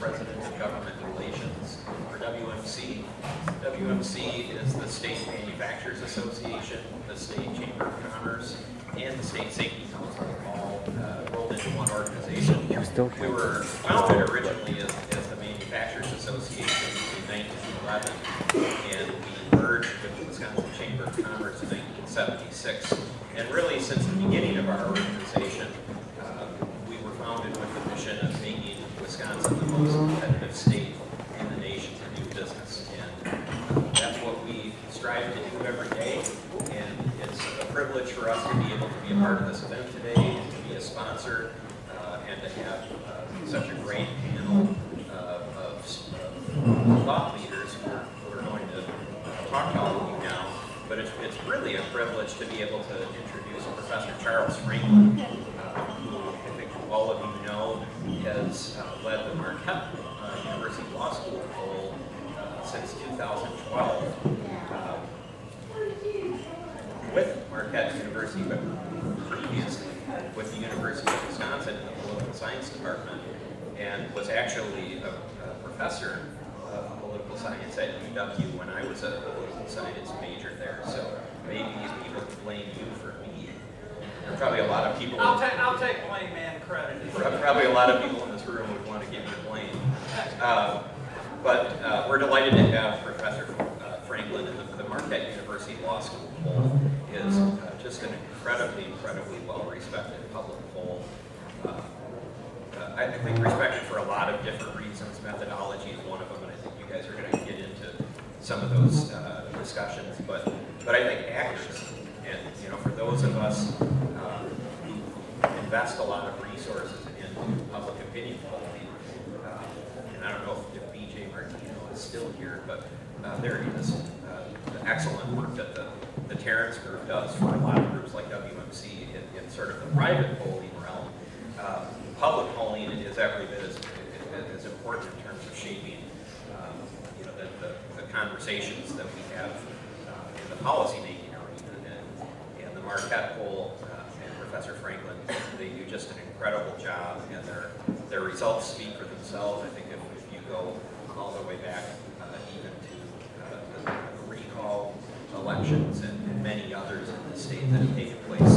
President of Government Relations for WMC. WMC is the State Manufacturers Association, the State Chamber of Commerce, and the State Safety Council, all rolled into one organization. We were founded originally as the Manufacturers Association in 1911, and we merged with the Wisconsin Chamber of Commerce in 1976. And really, since the beginning of our organization, we were founded with the mission of making Wisconsin the most competitive state in the nation to do business. And that's what we strive to do every day. And it's a privilege for us to be able to be a part of this event today, and to be a sponsor, and to have such a great panel of thought leaders who are going to talk to all of you now. But it's really a privilege to be able to introduce Professor Charles Franklin, who I think all of you know has led the Marquette University Law School poll since 2012 with Marquette University, but previously with the University of Wisconsin in the Political Science Department, and was actually a professor of political science at UW when I was a political science major there. So maybe people can blame you for me. There are probably a lot of people. I'll take blame and credit. Probably a lot of people in this room would want to give you blame. But we're delighted to have Professor Franklin in the Marquette University Law School poll. Is just an incredibly well-respected public poll. I think respected for a lot of different reasons. Methodology is one of them, and I think you guys are going to get into some of those discussions. But I think accuracy, and for those of us who invest a lot of resources into public opinion polling, and I don't know if BJ Martino is still here, but there he is. The excellent work that the Terrence group does for a lot of groups like WMC in sort of the private polling realm. Public polling is every bit as important in terms of shaping, the conversations that we have in the policy-making arena. And the Marquette poll and Professor Franklin, they do just an incredible job, and their results speak for themselves. I think if you go all the way back even to the recall elections and many others in the state that have taken place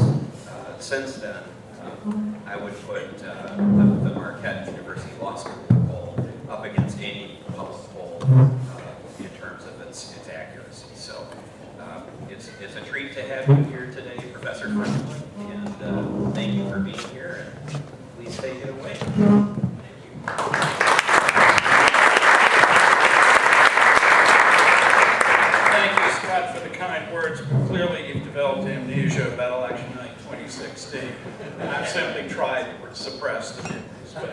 since then, I would put the Marquette University Law School poll up against any public poll in terms of its accuracy. So it's a treat to have you here today, Professor Franklin, and thank you for being here, and please take it away. Thank you. Thank you, Scott, for the kind words. Clearly, you've developed amnesia about election night 2016. And I've simply tried to suppress the memories, but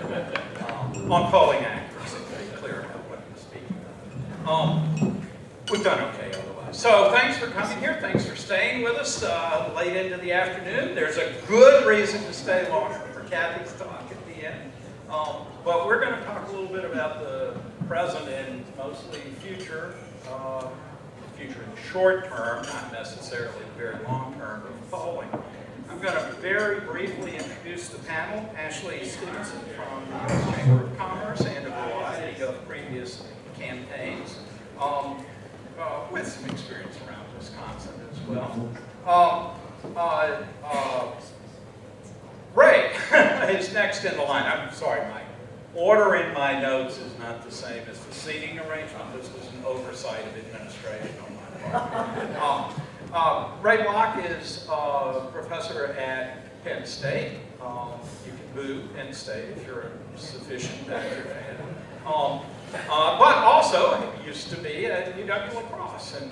on polling accuracy, very clear about what I'm speaking of. We've done okay otherwise. So thanks for coming here. Thanks for staying with us late into the afternoon. There's a good reason to stay longer for Kathy's talk at the end. But we're going to talk a little bit about the present and mostly future in short term, not necessarily very long term, of polling. I'm going to very briefly introduce the panel. Ashlee Stephenson from the U.S. Chamber of Commerce and a variety of previous campaigns with some experience around Wisconsin as well. Ray is next in the line. I'm sorry, Mike. Order in my notes is not the same as the seating arrangement. This was an oversight of administration on my part. Ray Block is a professor at Penn State. You can boo Penn State if you're a sufficient Badger fan. But also used to be at UW La Crosse, and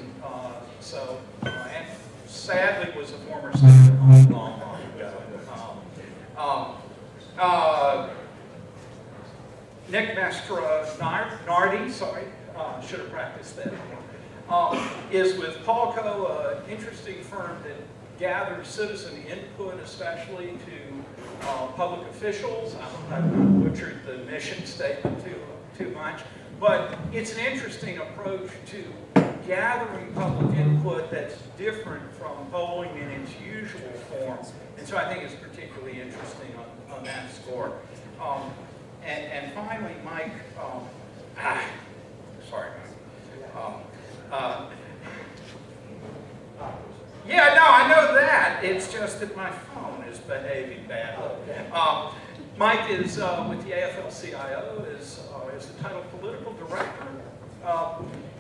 and sadly was a former student long ago. Nick Mastronardi, should have practiced that more, is with Polco, an interesting firm that gathers citizen input, especially to public officials. I've butchered the mission statement too much, but it's an interesting approach to gathering public input that's different from polling in its usual form, and so I think it's particularly interesting on that score. And finally, Mike, sorry, Mike. Yeah, no, I know that. It's just that my phone is behaving badly. Mike is with the AFL-CIO, is the title political director,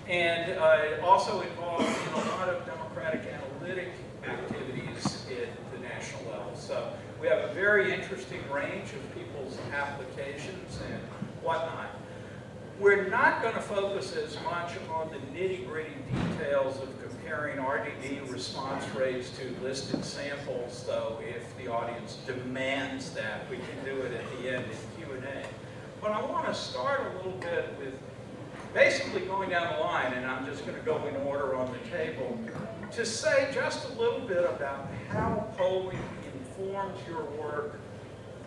and also involved in a lot of democratic analytic activities at the national level. So we have a very interesting range of people's applications and whatnot. We're not going to focus as much on the nitty-gritty details of comparing RDD response rates to listed samples, though if the audience demands that, we can do it at the end in Q&A. But I want to start a little bit with basically going down the line, and I'm just going to go in order on the table, to say just a little bit about how polling informs your work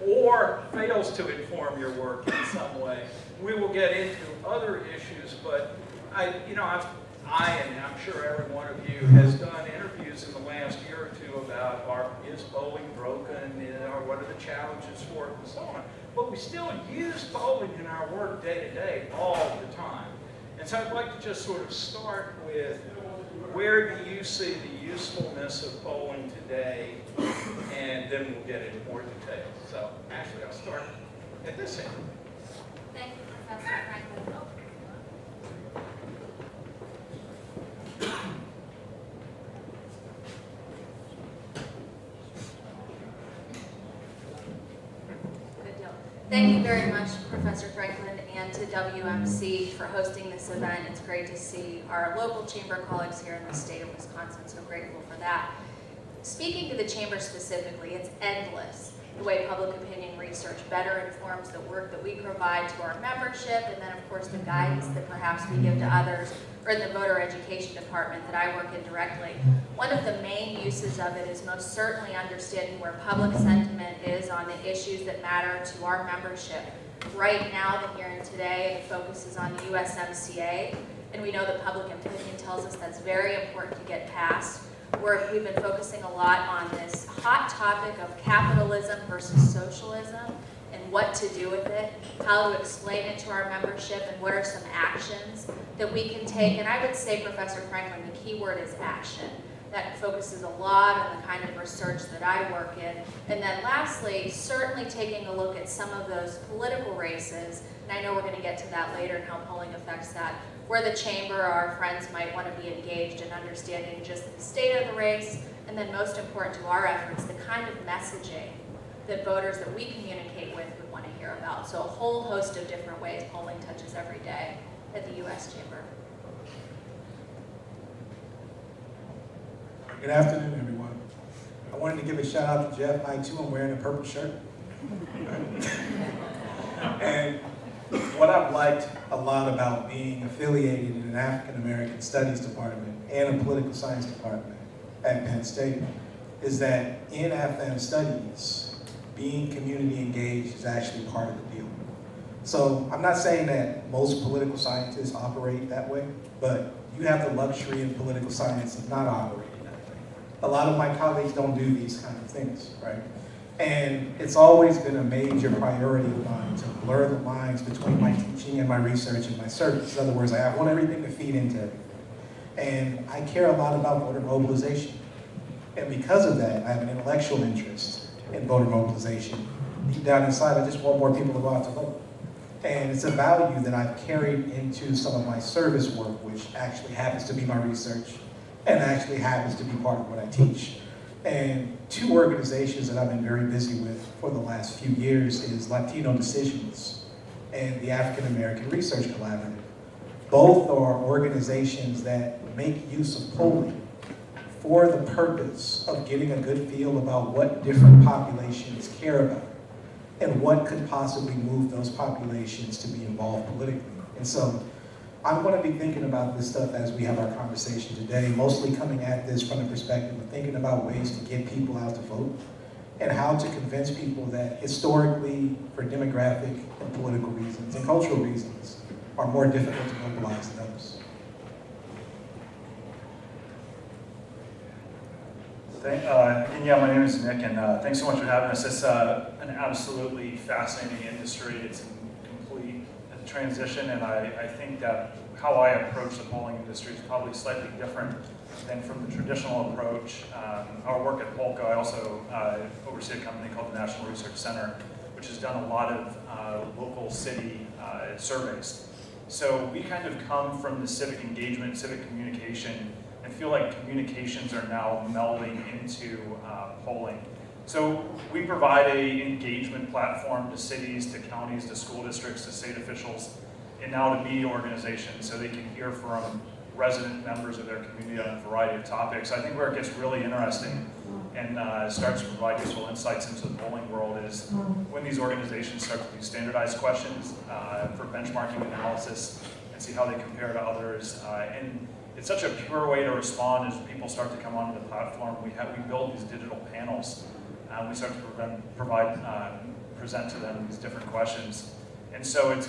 or fails to inform your work in some way. We will get into other issues, but I and I'm sure every one of you has done interviews in the last year or two about is polling broken, or what are the challenges for it, and so on. But we still use polling in our work day to day all the time. And so I'd like to just sort of start with, where do you see the usefulness of polling today? And then we'll get into more detail. So, Ashley, I'll start at this end. Thank you, Professor Franklin. Good deal. Thank you very much, Professor Franklin, and to WMC for hosting this event. It's great to see our local chamber colleagues here in the state of Wisconsin, so grateful for that. Speaking to the chamber specifically, it's endless the way public opinion research better informs the work that we provide to our membership, and then of course the guidance that perhaps we give to others, or in the voter education department that I work in directly. One of the main uses of it is most certainly understanding where public sentiment is on the issues that matter to our membership. Right now, the here and today, the focus is on the USMCA, and we know that public opinion tells us that's very important to get past. We've been focusing a lot on this hot topic of capitalism versus socialism and what to do with it, how to explain it to our membership, and what are some actions that we can take. And I would say, Professor Franklin, the key word is action. That focuses a lot on the kind of research that I work in. And then lastly, certainly taking a look at some of those political races, and I know we're going to get to that later and how polling affects that, where the chamber or our friends might want to be engaged in understanding just the state of the race, and then most important to our efforts, the kind of messaging that voters that we communicate with would want to hear about. So a whole host of different ways polling touches every day at the U.S. Chamber. Good afternoon, everyone. I wanted to give a shout out to Jeff. I too am wearing a purple shirt. And what I've liked a lot about being affiliated in an African American Studies department and a political science department at Penn State is that in FM studies, being community engaged is actually part of the deal. So I'm not saying that most political scientists operate that way, but you have the luxury in political science of not operating that way. A lot of my colleagues don't do these kind of things, right? And it's always been a major priority of mine to blur the lines between my teaching and my research and my service. In other words, I want everything to feed into everything. And I care a lot about voter mobilization. And because of that, I have an intellectual interest in voter mobilization. Deep down inside, I just want more people to go out to vote. And it's a value that I've carried into some of my service work, which actually happens to be my research and actually happens to be part of what I teach. And two organizations that I've been very busy with for the last few years is Latino Decisions and the African American Research Collaborative. Both are organizations that make use of polling for the purpose of getting a good feel about what different populations care about and what could possibly move those populations to be involved politically. And so I'm going to be thinking about this stuff as we have our conversation today, mostly coming at this from the perspective of thinking about ways to get people out to vote and how to convince people that historically, for demographic and political reasons and cultural reasons, are more difficult to mobilize than others. Yeah, my name is Nick, and thanks so much for having us. It's an absolutely fascinating industry. It's complete transition, and I think that how I approach the polling industry is probably slightly different than from the traditional approach. Our work at Polco, I also oversee a company called the National Research Center, which has done a lot of local city surveys. So we kind of come from the civic engagement, civic communication, and feel like communications are now melding into polling. So we provide an engagement platform to cities, to counties, to school districts, to state officials, and now to media organizations so they can hear from resident members of their community on a variety of topics. I think where it gets really interesting and starts to provide useful insights into the polling world is when these organizations start to do standardized questions for benchmarking analysis and see how they compare to others. And it's such a pure way to respond as people start to come onto the platform. We build these digital panels. We start to present to them these different questions. And so it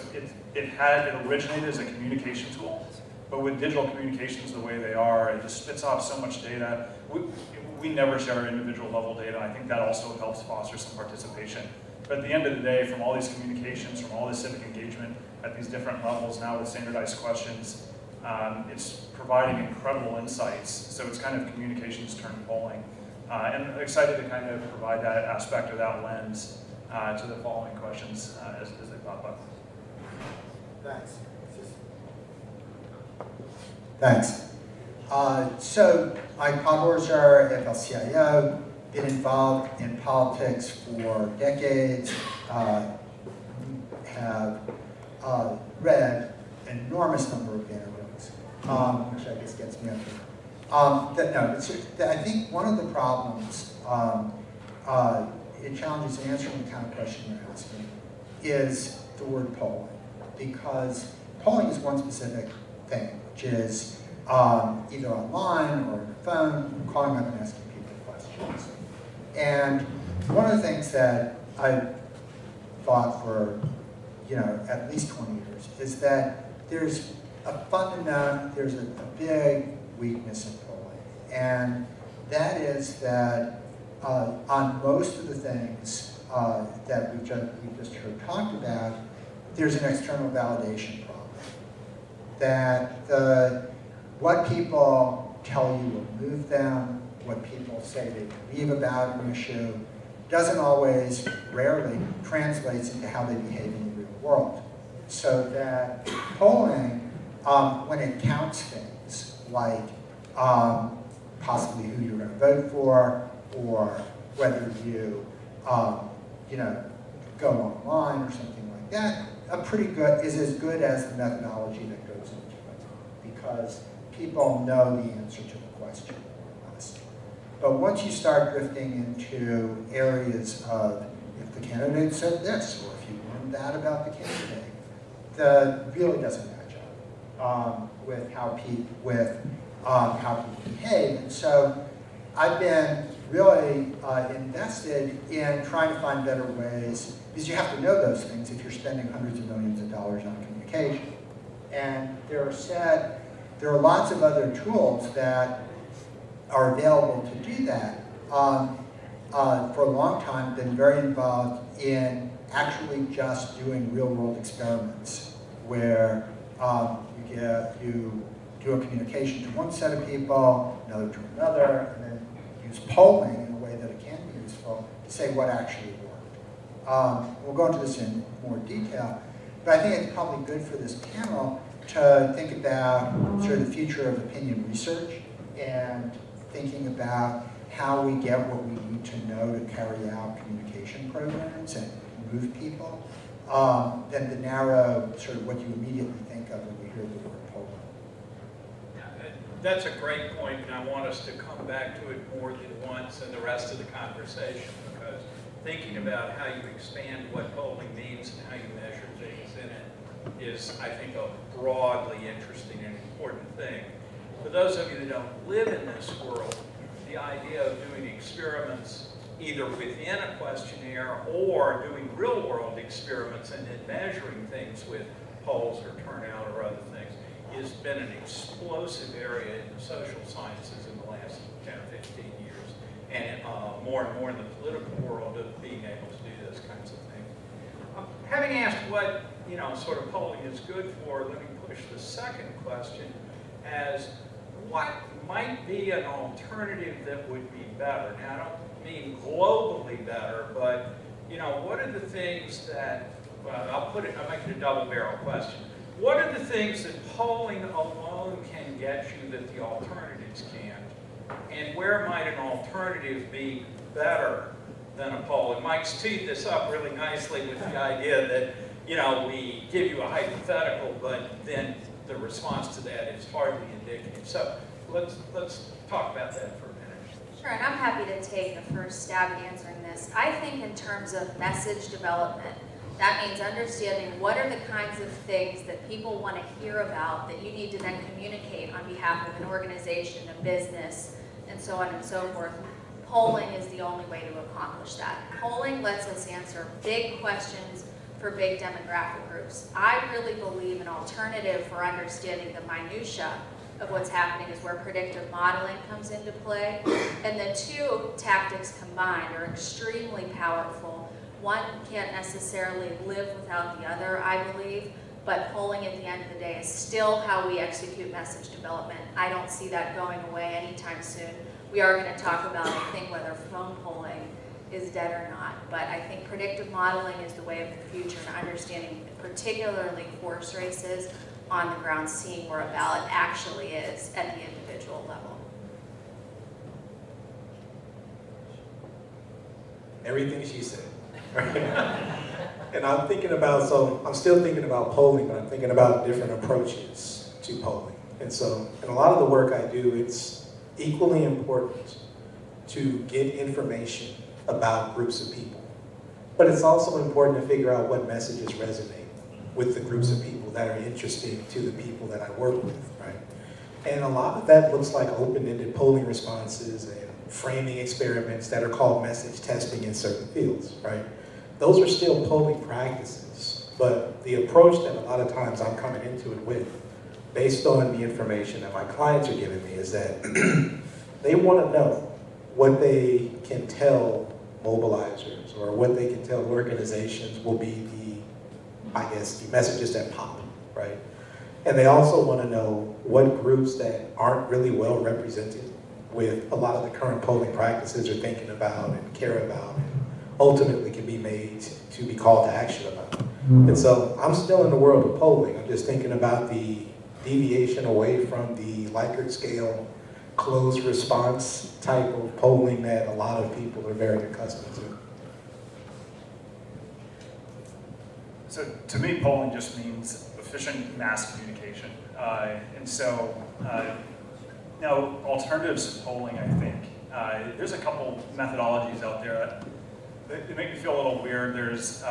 originated as a communication tool, but with digital communications the way they are, it just spits off so much data. We never share individual level data. I think that also helps foster some participation. But at the end of the day, from all these communications, from all this civic engagement at these different levels, now with standardized questions, it's providing incredible insights. So it's kind of communications turned polling. And I'm excited to kind of provide that aspect or that lens to the following questions as they pop up. Thanks. Thanks. So Mike Podhorzer, AFL-CIO, been involved in politics for decades, have read an enormous number of interviews, which I guess gets me up here. I think one of the problems it challenges answering the kind of question you're asking is the word polling, because polling is one specific thing, which is either online or on your phone, calling up and asking people questions. And one of the things that I've thought for at least 20 years is that there's a big weakness in polling, and that is that on most of the things that we've just heard talked about, there's an external validation problem. That what people tell you will move them, what people say they believe about an issue, doesn't always, rarely, translates into how they behave in the real world. So that polling, when it counts things like possibly who you're going to vote for, or whether you, go online or something like that, is as good as the methodology that goes into it, because people know the answer to the question more or less. But once you start drifting into areas of if the candidate said this, or if you learned that about the candidate, that really doesn't match up with how people behave. And so I've been really invested in trying to find better ways, because you have to know those things if you're spending hundreds of millions of dollars on communication. And there are lots of other tools that are available to do that. For a long time, been very involved in actually just doing real-world experiments where you do a communication to one set of people, another to another, and then use polling in a way that it can be useful to say what actually worked. We'll go into this in more detail, but I think it's probably good for this panel to think about sort of the future of opinion research and thinking about how we get what we need to know to carry out communication programs and move people, than the narrow sort of what you immediately think of when you hear the word polling. That's a great point, and I want us to come back to it more than once in the rest of the conversation, because thinking about how you expand what polling means and how you measure things in it is, I think, a broadly interesting and important thing. For those of you that don't live in this world, the idea of doing experiments either within a questionnaire or doing real-world experiments and then measuring things with polls or turnout or other things has been an explosive area in the social sciences in the last 10 or 15 years, and more and more in the political world of being able to do those kinds of things. Having asked what sort of polling is good for, let me push the second question as what might be an alternative that would be better? Now, I don't mean globally better, but what are the things that, I'll make it a double barrel question. What are the things that polling alone can get you that the alternatives can't? And where might an alternative be better than a poll? And Mike's teed this up really nicely with the idea that, we give you a hypothetical, but then the response to that is hardly indicative. So let's talk about that for a minute. Sure, and I'm happy to take the first stab at answering this. I think in terms of message development, that means understanding what are the kinds of things that people want to hear about that you need to then communicate on behalf of an organization, a business, and so on and so forth. Polling is the only way to accomplish that. Polling lets us answer big questions for big demographic groups. I really believe an alternative for understanding the minutia of what's happening is where predictive modeling comes into play. And the two tactics combined are extremely powerful. One can't necessarily live without the other, I believe, but polling at the end of the day is still how we execute message development. I don't see that going away anytime soon. We are going to talk about, I think, whether phone polling is dead or not, but I think predictive modeling is the way of the future and understanding particularly horse races on the ground, seeing where a ballot actually is at the individual level. Everything she said. And I'm thinking about, I'm still thinking about polling, but I'm thinking about different approaches to polling. And so, in a lot of the work I do, it's equally important to get information about groups of people. But it's also important to figure out what messages resonate with the groups of people that are interesting to the people that I work with, right? And a lot of that looks like open-ended polling responses and framing experiments that are called message testing in certain fields, right? Those are still polling practices, but the approach that a lot of times I'm coming into it with, based on the information that my clients are giving me, is that they want to know what they can tell mobilizers or what they can tell organizations will be the messages that pop, right? And they also want to know what groups that aren't really well represented with a lot of the current polling practices are thinking about and care about and ultimately can be made to be called to action about. And so I'm still in the world of polling. I'm just thinking about the deviation away from the Likert scale closed response type of polling that a lot of people are very accustomed to. So to me, polling just means efficient mass communication. And so now alternatives to polling, I think, there's a couple methodologies out there that make me feel a little weird. There's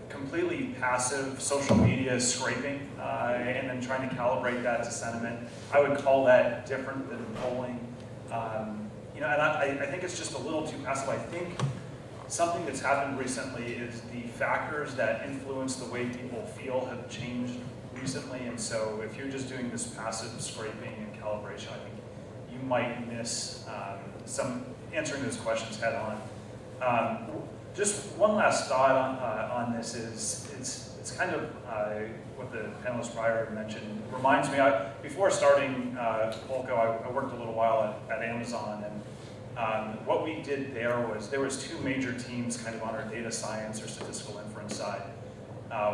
completely passive social media scraping and then trying to calibrate that to sentiment. I would call that different than polling. And I think it's just a little too passive. I think something that's happened recently is the factors that influence the way people feel have changed recently. And so if you're just doing this passive scraping and calibration, I think you might miss some answering those questions head on. Just one last thought on this is it's kind of what the panelist prior had mentioned. Reminds me, before starting Polco, I worked a little while at Amazon, and what we did there was two major teams kind of on our data science or statistical inference side.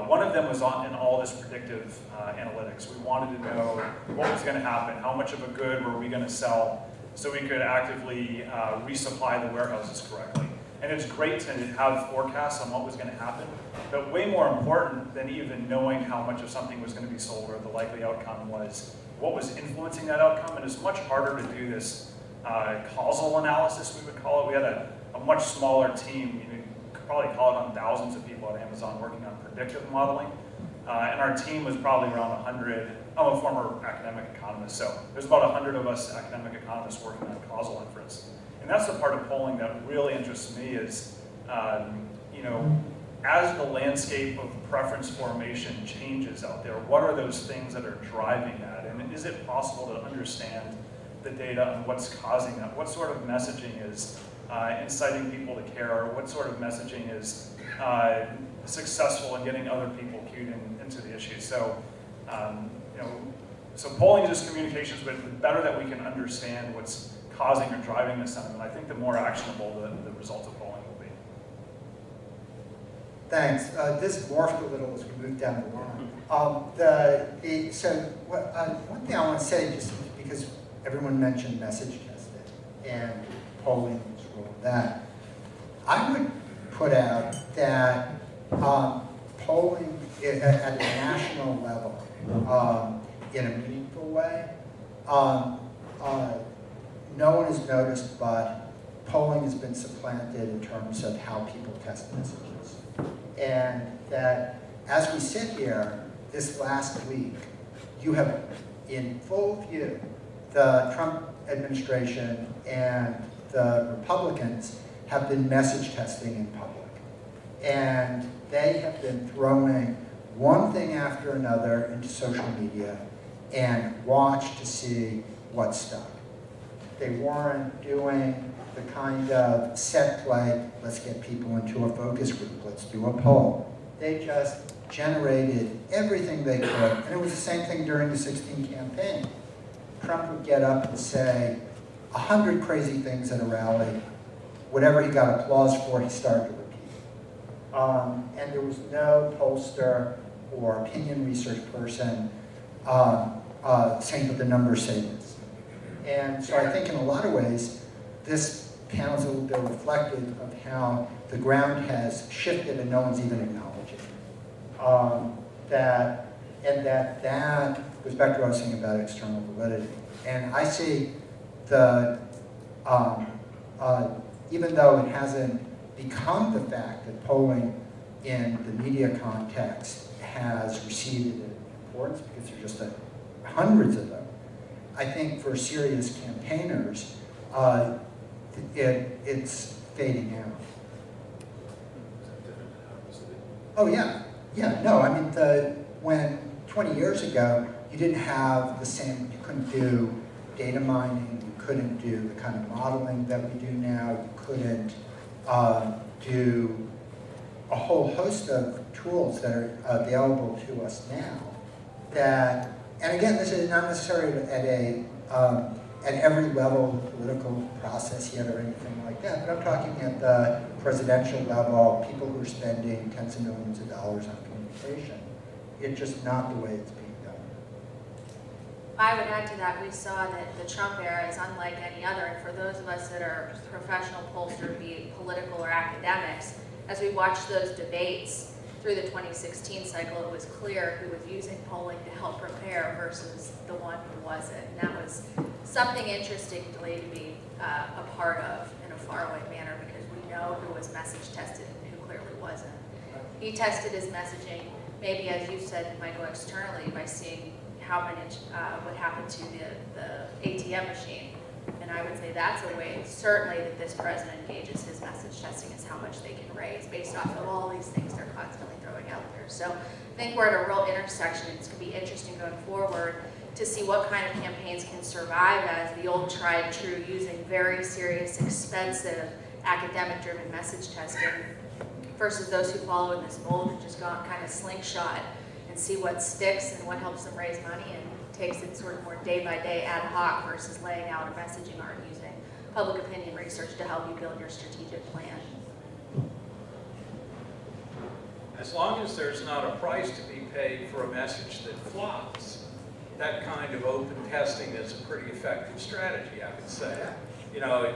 One of them was in all this predictive analytics. We wanted to know what was going to happen, how much of a good were we going to sell, so we could actively resupply the warehouses correctly. And it's great to have forecasts on what was going to happen, but way more important than even knowing how much of something was going to be sold or the likely outcome was what was influencing that outcome. And it's much harder to do this causal analysis, we would call it. We had a much smaller team. You could probably call it on thousands of people at Amazon working on predictive modeling. And our team was probably around 100. I'm a former academic economist, so there's about 100 of us academic economists working on causal inference. And that's the part of polling that really interests me is, as the landscape of preference formation changes out there, what are those things that are driving that? And is it possible to understand the data on what's causing that? What sort of messaging is inciting people to care? Or what sort of messaging is successful in getting other people cued into the issue. So, so polling is just communications, but the better that we can understand what's causing or driving this sentiment, I think the more actionable the results of polling will be. Thanks. This morphed a little as we moved down the line. One thing I want to say, just because everyone mentioned message testing and polling is role in that, I would put out that polling at a national level in a meaningful way, no one has noticed, but polling has been supplanted in terms of how people test messages. And that as we sit here this last week, you have in full view the Trump administration and the Republicans have been message testing in public. And they have been throwing one thing after another into social media and watch to see what stuck. They weren't doing the kind of set play, let's get people into a focus group, let's do a poll. They just generated everything they could, and it was the same thing during the 2016 campaign. Trump would get up and say 100 crazy things at a rally. Whatever he got applause for, he started to repeat. And there was no pollster or opinion research person saying that the numbers say this. And so I think in a lot of ways, this panel is a little bit reflective of how the ground has shifted and no one's even acknowledging that goes back to what I was saying about external validity. And I see even though it hasn't become the fact that polling in the media context has receded in importance because there's just hundreds of them, I think for serious campaigners, it's fading out. Oh yeah, no, I mean, when 20 years ago, you didn't have the same, you couldn't do data mining, you couldn't do the kind of modeling that we do now, you couldn't do a whole host of tools that are available to us now that, and again, this is not necessarily at every level of the political process yet or anything like that, but I'm talking at the presidential level, people who are spending tens of millions of dollars on communication. It's just not the way it's being done. I would add to that, we saw that the Trump era is unlike any other, and for those of us that are professional pollsters, be it political or academics, as we watched those debates through the 2016 cycle, it was clear who was using polling to help prepare versus the one who wasn't. And that was something interesting to be a part of in a faraway manner, because we know who was message tested and who clearly wasn't. He tested his messaging, maybe as you said, Michael, externally by seeing how many, what happened to the ATM machine. And I would say that's a way, certainly, that this president engages his message testing is how much they can raise based off of all these things they're constantly throwing out there. So I think we're at a real intersection. It's going to be interesting going forward to see what kind of campaigns can survive as the old tried and true, using very serious, expensive, academic-driven message testing versus those who follow in this mold and just go out kind of slingshot and see what sticks and what helps them raise money and takes it sort of more day-by-day ad hoc versus laying out a messaging art using public opinion research to help you build your strategic plan. As long as there's not a price to be paid for a message that flops, that kind of open testing is a pretty effective strategy, I would say. You know,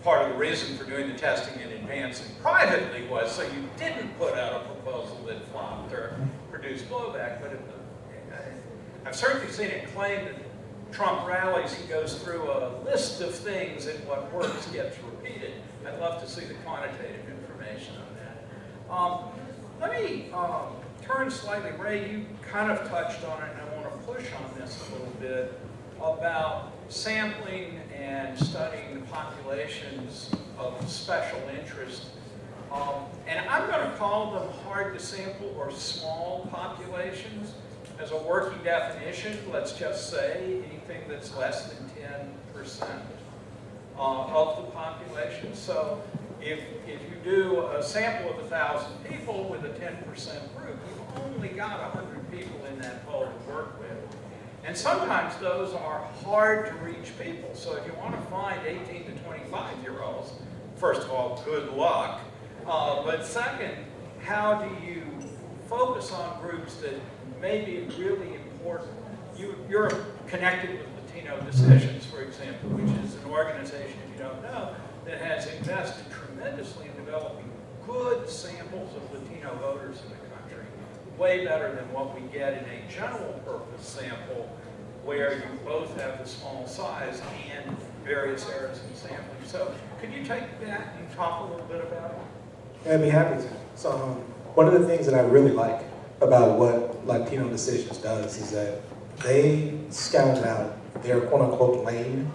part of the reason for doing the testing in advance and privately was so you didn't put out a proposal that flopped or produced blowback, but I've certainly seen it claimed that Trump rallies, he goes through a list of things and what works gets repeated. I'd love to see the quantitative information on that. Let me turn slightly. Ray, you kind of touched on it, and I want to push on this a little bit about sampling and studying the populations of special interest. And I'm going to call them hard to sample or small populations. As a working definition, let's just say anything that's less than 10% of the population. So if you do a sample of 1,000 people with a 10% group, you've only got 100 people in that poll to work with. And sometimes those are hard to reach people. So if you want to find 18 to 25-year-olds, first of all, good luck. But second, how do you focus on groups that may be really important? You're connected with Latino Decisions, for example, which is an organization, if you don't know, that has invested tremendously in developing good samples of Latino voters in the country, way better than what we get in a general purpose sample where you both have the small size and various errors in sampling. So could you take that and talk a little bit about it? I'd be happy to. So one of the things that I really like about what Latino Decisions does is that they scouted out their quote-unquote lane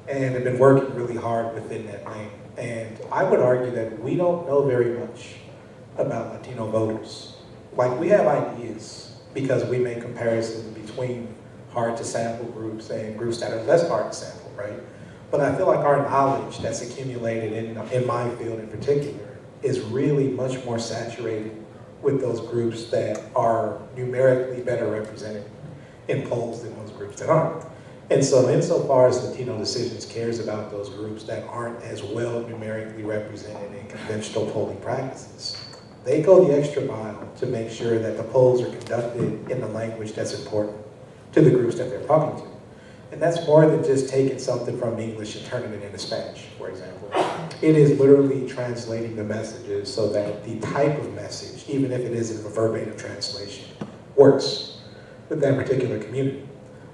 and have been working really hard within that lane. And I would argue that we don't know very much about Latino voters. Like, we have ideas because we make comparisons between hard to sample groups and groups that are less hard to sample, right? But I feel like our knowledge that's accumulated in my field in particular is really much more saturated with those groups that are numerically better represented in polls than those groups that aren't. And so insofar as Latino Decisions cares about those groups that aren't as well numerically represented in conventional polling practices, they go the extra mile to make sure that the polls are conducted in the language that's important to the groups that they're talking to. And that's more than just taking something from English and turning it into Spanish, for example. It is literally translating the messages so that the type of message, even if it isn't a verbatim translation, works with that particular community.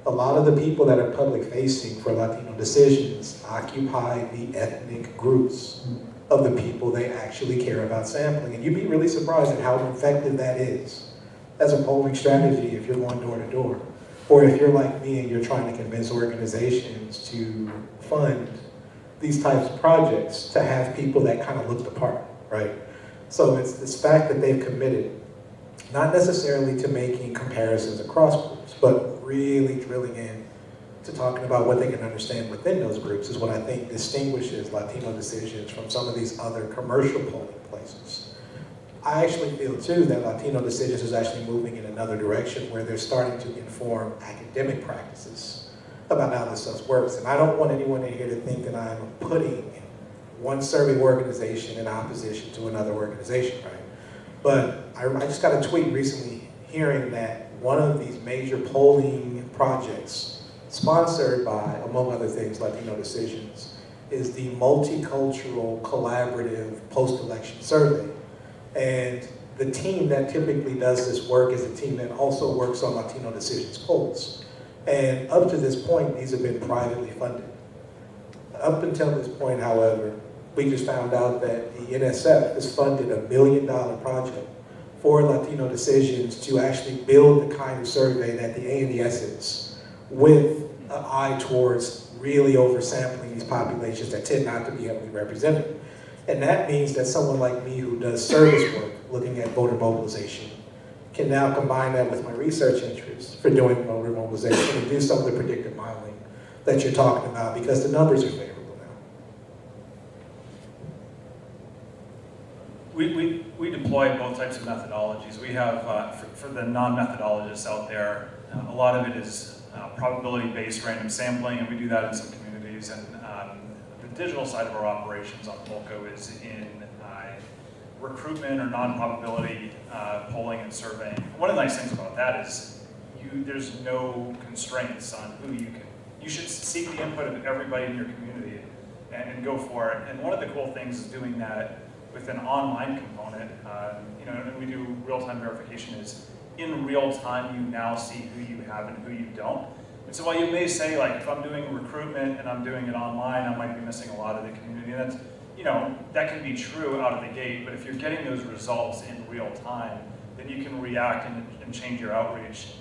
A lot of the people that are public facing for Latino Decisions occupy the ethnic groups of the people they actually care about sampling. And you'd be really surprised at how effective that is as a polling strategy if you're going door to door. Or if you're like me and you're trying to convince organizations to fund these types of projects to have people that kind of look the part, right? So it's this fact that they've committed, not necessarily to making comparisons across groups, but really drilling in to talking about what they can understand within those groups is what I think distinguishes Latino Decisions from some of these other commercial polling places. I actually feel too that Latino Decisions is actually moving in another direction where they're starting to inform academic practices about how this stuff works. And I don't want anyone in here to think that I'm putting one survey organization in opposition to another organization, right? But I just got a tweet recently hearing that one of these major polling projects sponsored by, among other things, Latino Decisions, is the Multicultural Collaborative Post-Election Survey. And the team that typically does this work is a team that also works on Latino Decisions polls. And up to this point, these have been privately funded. Up until this point, however, we just found out that the NSF has funded $1 million project for Latino Decisions to actually build the kind of survey that the ANDS is, with an eye towards really oversampling these populations that tend not to be heavily represented. And that means that someone like me who does service work, looking at voter mobilization, can now combine that with my research interests for doing voter mobilization and do some of the predictive modeling that you're talking about because the numbers are favorable now. We deploy both types of methodologies. We have, for the non-methodologists out there, a lot of it is probability-based random sampling, and we do that in some communities. And the digital side of our operations on Polco is in recruitment or non-probability polling and surveying. One of the nice things about that is there's no constraints on who you can. You should seek the input of everybody in your community and go for it. And one of the cool things is doing that with an online component. And we do real-time verification is in real time you now see who you have and who you don't. And so while you may say, like, if I'm doing recruitment and I'm doing it online, I might be missing a lot of the community. And that's, that can be true out of the gate, but if you're getting those results in real time, then you can react and change your outreach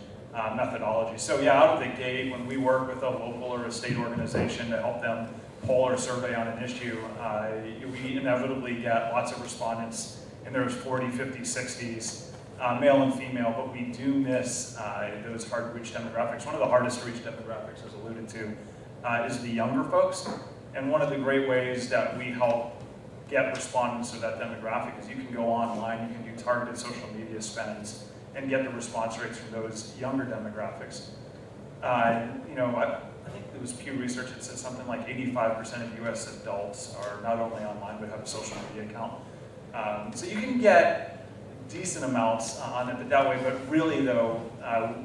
methodology. So yeah, out of the gate, when we work with a local or a state organization to help them poll or survey on an issue, we inevitably get lots of respondents in those 40, 50, 60s, male and female, but we do miss those hard-to-reach demographics. One of the hardest-to-reach demographics, as alluded to, is the younger folks. And one of the great ways that we help get respondents of that demographic is you can go online, you can do targeted social media spends, and get the response rates from those younger demographics. You know, I think there was Pew Research that said something like 85% of US adults are not only online but have a social media account. So you can get decent amounts on it that way, but really though,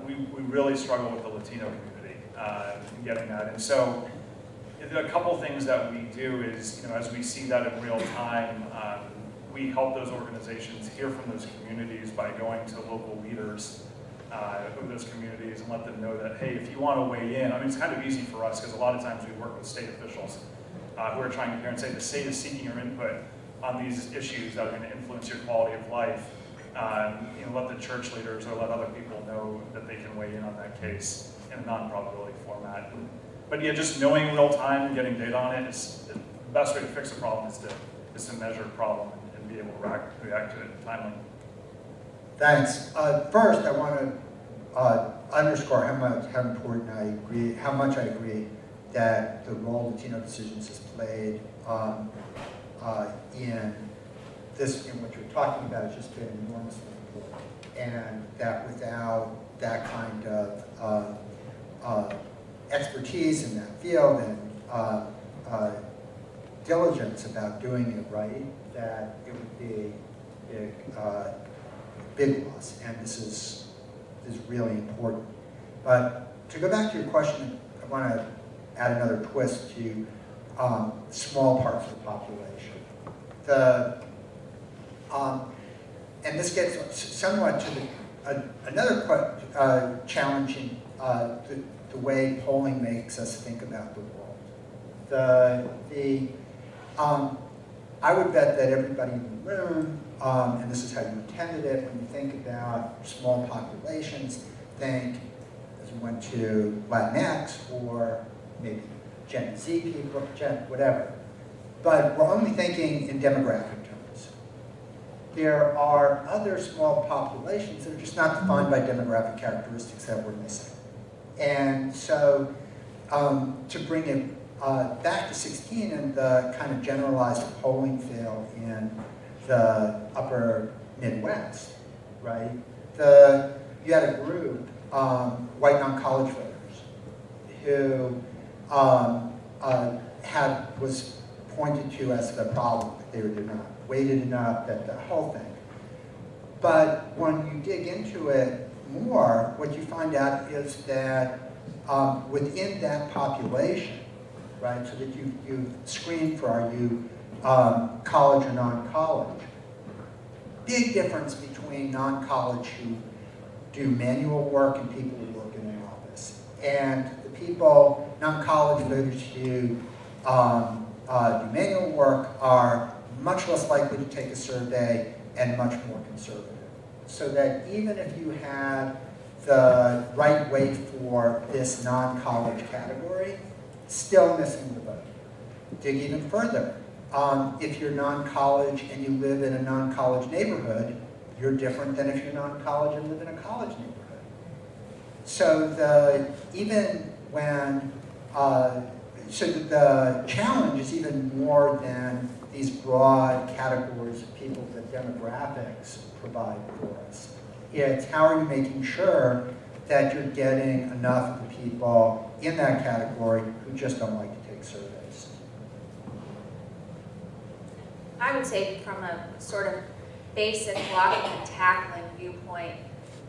we really struggle with the Latino community in getting that. And so a couple things that we do is, you know, as we see that in real time, we help those organizations hear from those communities by going to local leaders of those communities and let them know that, hey, if you want to weigh in, I mean, it's kind of easy for us because a lot of times we work with state officials who are trying to hear and say the state is seeking your input on these issues that are going to influence your quality of life. You know, let the church leaders or let other people know that they can weigh in on that case in a non-probability format. But yeah, just knowing real time and getting data on it is the best way to fix a problem is to measure a problem and be able to react to it timely. Thanks. First, I want to underscore how important I agree, how much I agree that the role Latino Decisions has played in this, in what you're talking about, has just been enormously important, and that without that kind of expertise in that field and diligence about doing it right, that it would be big loss, and this is really important. But to go back to your question, I want to add another twist to small parts of the population. And this gets somewhat to another challenging the way polling makes us think about the world. I would bet that everybody in the room, and this is how you intended it, when you think about small populations, think as we went to Latinx or maybe Gen Z people, whatever. But we're only thinking in demographic terms. There are other small populations that are just not defined by demographic characteristics that we're missing. And so to bring it back to 16 and the kind of generalized polling field in the upper Midwest, right? You had a group, white non-college voters, who was pointed to as the problem, that they were not weighted enough, that the whole thing. But when you dig into it more, what you find out is that within that population, right, so that you've screened for, are you college or non-college, big difference between non-college who do manual work and people who work in an office. And the people, non-college voters who do manual work are much less likely to take a survey and much more conservative. So that even if you have the right weight for this non-college category, still missing the boat. Dig even further. If you're non-college and you live in a non-college neighborhood, you're different than if you're non-college and live in a college neighborhood. So even when so the challenge is even more than these broad categories of people that demographics provide for us. It's how are you making sure that you're getting enough of the people in that category who just don't like to take surveys. I would say from a sort of basic blocking and tackling viewpoint,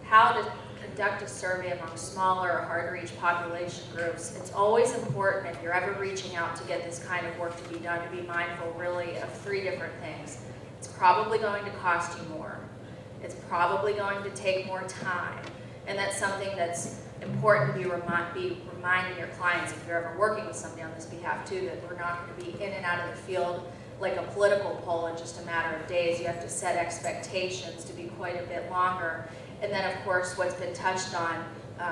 how to conduct a survey among smaller or hard-to-reach population groups, it's always important if you're ever reaching out to get this kind of work to be done to be mindful really of three different things. It's probably going to cost you more. It's probably going to take more time. And that's something that's important to be reminding your clients if you're ever working with somebody on this behalf too, that we're not going to be in and out of the field like a political poll in just a matter of days. You have to set expectations to be quite a bit longer. And then of course what's been touched on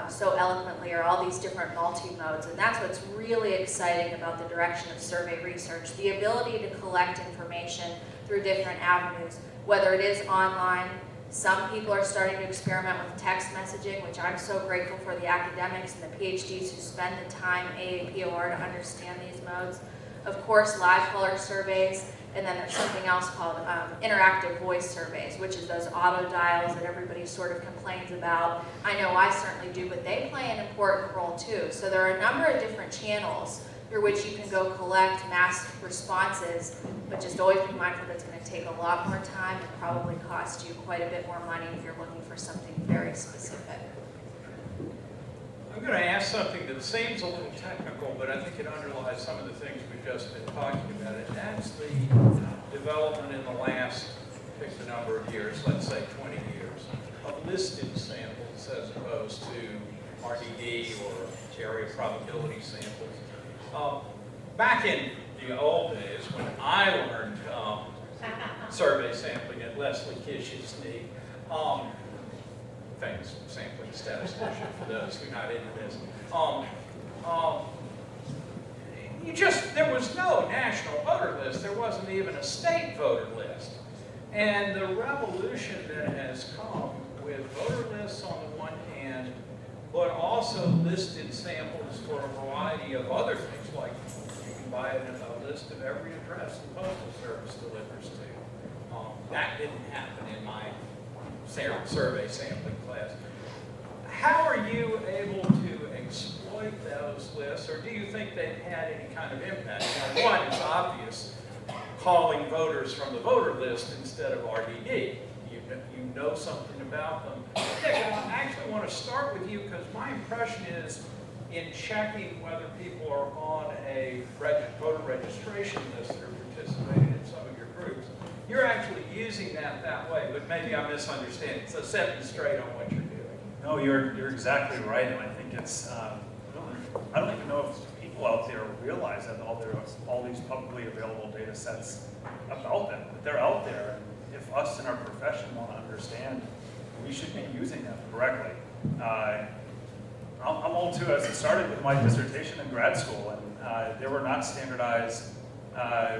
so eloquently are all these different multi-modes, and that's what's really exciting about the direction of survey research, the ability to collect information through different avenues, whether it is online. Some people are starting to experiment with text messaging, which I'm so grateful for the academics and the PhDs who spend the time AAPOR to understand these modes. Of course, live caller surveys, And then there's something else called interactive voice surveys, which is those auto dials that everybody sort of complains about. I know I certainly do, but they play an important role too. So there are a number of different channels through which you can go collect mass responses, but just always be mindful that it's going to take a lot more time and probably cost you quite a bit more money if you're looking for something very specific. I'm going to ask something that seems a little technical, but I think it underlies some of the things we've just been talking about. And that's the development in the last, pick the number of years, let's say 20 years, of listed samples as opposed to RDD or area probability samples. Back in the old days, when I learned survey sampling at Leslie Kish's knee, famous sampling statistician for those who are not into this, there was no national voter list. There wasn't even a state voter list. And the revolution that has come with voter lists on the one hand, but also listed samples for a variety of other things, like you can buy a list of every address the Postal Service delivers to. That didn't happen in my survey sampling class. How are you able to exploit those lists, or do you think they've had any kind of impact? Now, one, it's obvious, calling voters from the voter list instead of RDD. You know something about them. Dick, I actually want to start with you because my impression is in checking whether people are on a voter registration list that are participating in some of your groups, you're actually using that way, but maybe I'm misunderstanding. So set me straight on what you're doing. No, you're exactly right, and I think it's, I don't even know if people out there realize that all these publicly available data sets about them, that they're out there, and if us in our profession want to understand, we should be using them correctly. I'm old too, as it started with my dissertation in grad school, and there were not standardized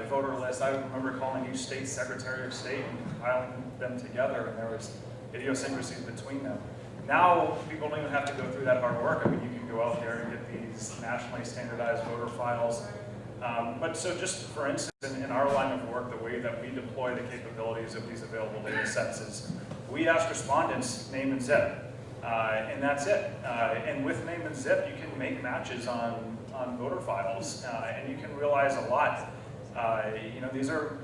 voter lists. I remember calling each state secretary of state and compiling them together, and there was idiosyncrasies between them. Now, people don't even have to go through that hard work. I mean, you can go out there and get these nationally standardized voter files. But so just for instance, in our line of work, the way that we deploy the capabilities of these available data sets is we ask respondents name and zip, and that's it. And with name and zip, you can make matches on voter files, and you can realize a lot. These are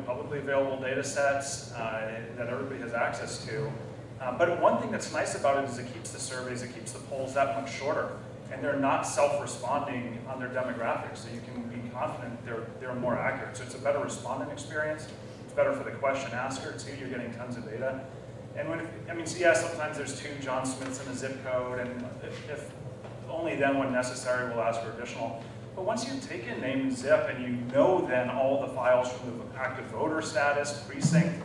publicly available data sets that everybody has access to. But one thing that's nice about it is it keeps the surveys, it keeps the polls that much shorter, and they're not self-responding on their demographics, so you can be confident they're more accurate. So it's a better respondent experience. It's better for the question asker too. You're getting tons of data. And so yeah, sometimes there's 2 John Smiths in a zip code, and if only then when necessary we'll ask for additional. But once you take in name and zip and you know then all the files from the active voter status, precinct,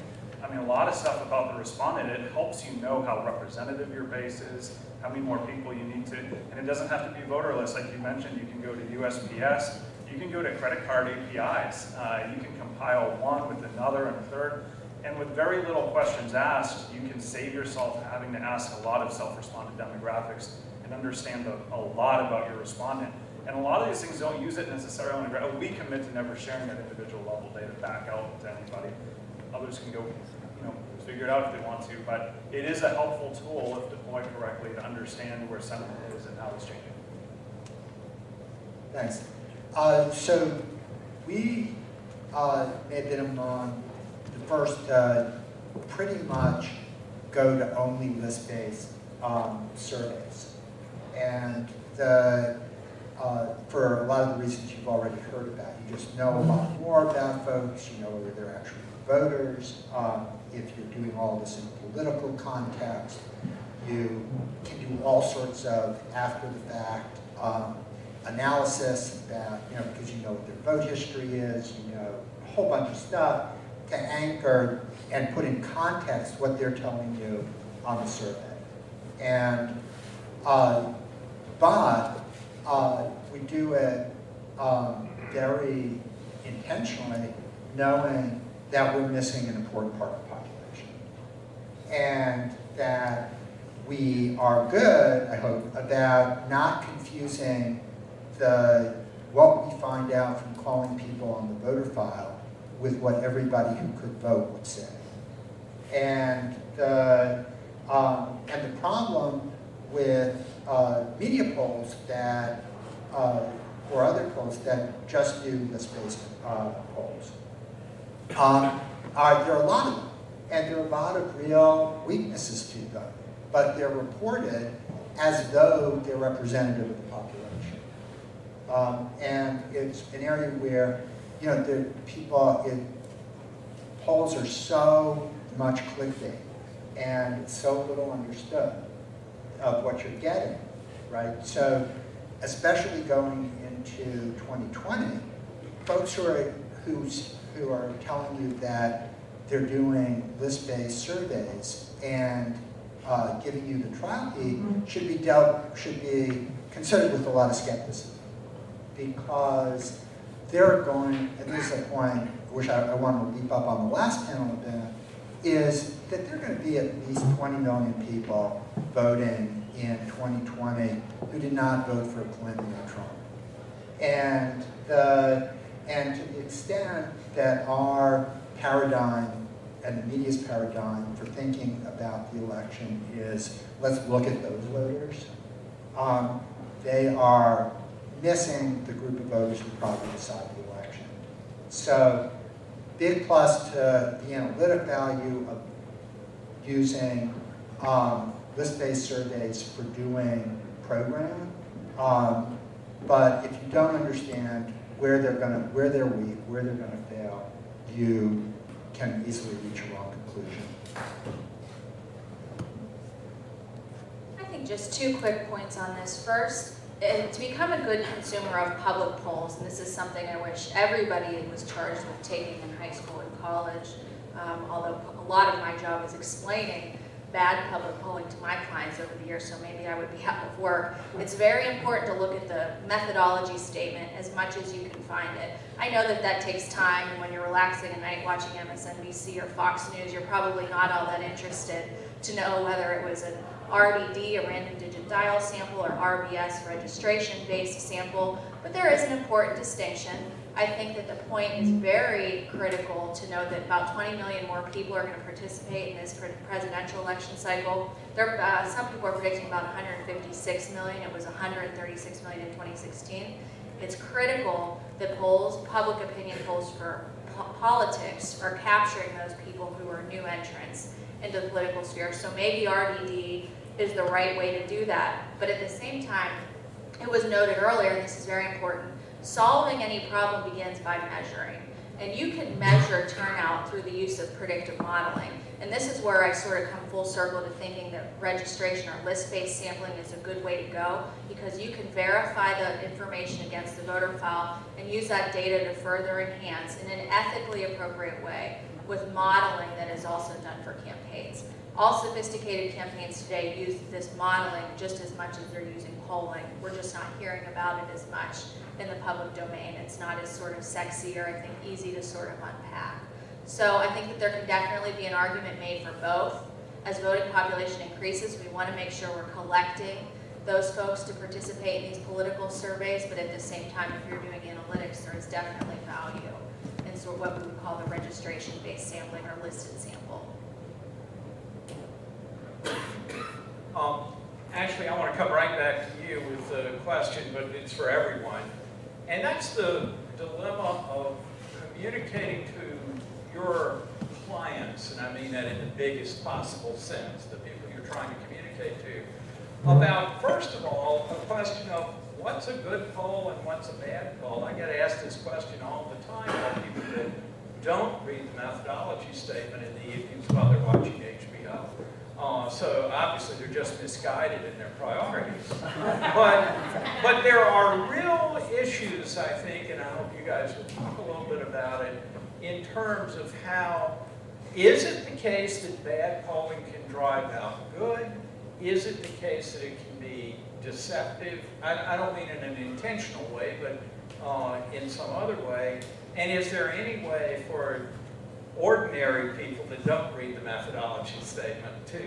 a lot of stuff about the respondent, it helps you know how representative your base is, how many more people you need to, and it doesn't have to be voter lists. Like you mentioned, you can go to USPS, you can go to credit card APIs, you can compile one with another and a third, and with very little questions asked, you can save yourself having to ask a lot of self-respondent demographics and understand a lot about your respondent. And a lot of these things don't use it necessarily on a we commit to never sharing that individual level data back out to anybody. Others can go, figure it out if they want to, but it is a helpful tool if deployed correctly to understand where sentiment is and how it's changing. Thanks. So we may have been among the first pretty much go to only list-based surveys. And for a lot of the reasons you've already heard about, you just know a lot more about folks, you know whether they're actually voters. If you're doing all this in a political context, you can do all sorts of after-the-fact analysis about, because you know what their vote history is, you know a whole bunch of stuff to anchor and put in context what they're telling you on the survey. And but we do it very intentionally, knowing that we're missing an important part of the population. And that we are good, I hope, about not confusing what we find out from calling people on the voter file with what everybody who could vote would say. And the problem with media polls that, or other polls that just do list-based polls, there are a lot of them, and there are a lot of real weaknesses to them, but they're reported as though they're representative of the population. And it's an area where, you know, polls are so much clickbait and so little understood of what you're getting, right? So, especially going into 2020, folks who are telling you that they're doing list-based surveys and giving you the trial key should be considered with a lot of skepticism, because they're going, and this is a point which I want to leap up on the last panel event, is that there are going to be at least 20 million people voting in 2020 who did not vote for Clinton or Trump. And to the extent that our paradigm and the media's paradigm for thinking about the election is, let's look at those voters, they are missing the group of voters who probably decide the election. So, big plus to the analytic value of using list-based surveys for doing programming. But if you don't understand where they're weak, where they're gonna fail, you can easily reach a wrong conclusion. I think just 2 quick points on this. First, to become a good consumer of public polls, and this is something I wish everybody was charged with taking in high school and college, although a lot of my job is explaining bad public polling to my clients over the years, so maybe I would be out of work. It's very important to look at the methodology statement as much as you can find it. I know that that takes time, and when you're relaxing at night watching MSNBC or Fox News, you're probably not all that interested to know whether it was an RDD, a random digit dial sample, or RBS, registration-based sample, but there is an important distinction. I think that the point is very critical to know that about 20 million more people are going to participate in this presidential election cycle. Some people are predicting about 156 million. It was 136 million in 2016. It's critical that polls, public opinion polls for politics, are capturing those people who are new entrants into the political sphere. So maybe RDD is the right way to do that. But at the same time, it was noted earlier, and this is very important, solving any problem begins by measuring. And you can measure turnout through the use of predictive modeling. And this is where I sort of come full circle to thinking that registration or list-based sampling is a good way to go, because you can verify the information against the voter file and use that data to further enhance in an ethically appropriate way with modeling that is also done for campaigns. All sophisticated campaigns today use this modeling just as much as they're using polling. We're just not hearing about it as much in the public domain. It's not as sort of sexy or, I think, easy to sort of unpack. So I think that there can definitely be an argument made for both. As voting population increases, we want to make sure we're collecting those folks to participate in these political surveys, but at the same time, if you're doing analytics, there is definitely value in sort of what we would call the registration-based sampling or listed sample. Ashley, I want to come right back to you with the question, but it's for everyone. And that's the dilemma of communicating to your clients, and I mean that in the biggest possible sense, the people you're trying to communicate to, about, first of all, a question of what's a good poll and what's a bad poll. I get asked this question all the time by people that don't read the methodology statement in the evenings while they're watching HBO. So obviously they're just misguided in their priorities. But there are real issues, I think, and I hope you guys will talk a little bit about it, in terms of how, is it the case that bad polling can drive out good? Is it the case that it can be deceptive? I don't mean in an intentional way, but in some other way. And is there any way for ordinary people that don't read the methodology statement to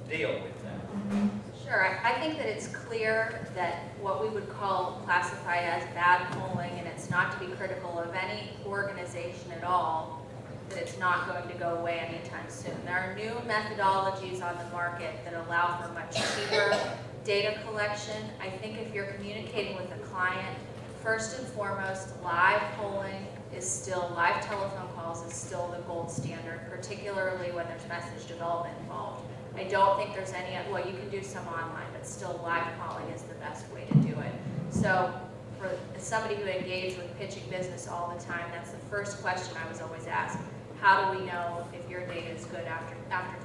deal with that? Sure, I think that it's clear that what we would classify as bad polling, and it's not to be critical of any organization at all, that it's not going to go away anytime soon. There are new methodologies on the market that allow for much cheaper data collection. I think if you're communicating with a client, first and foremost, live polling is still, live telephone calls is still the gold standard, particularly when there's message development involved. I don't think there's any, well, you can do some online, but still live calling is the best way to do it. So for somebody who engaged with pitching business all the time, that's the first question I was always asked. How do we know if your data is good after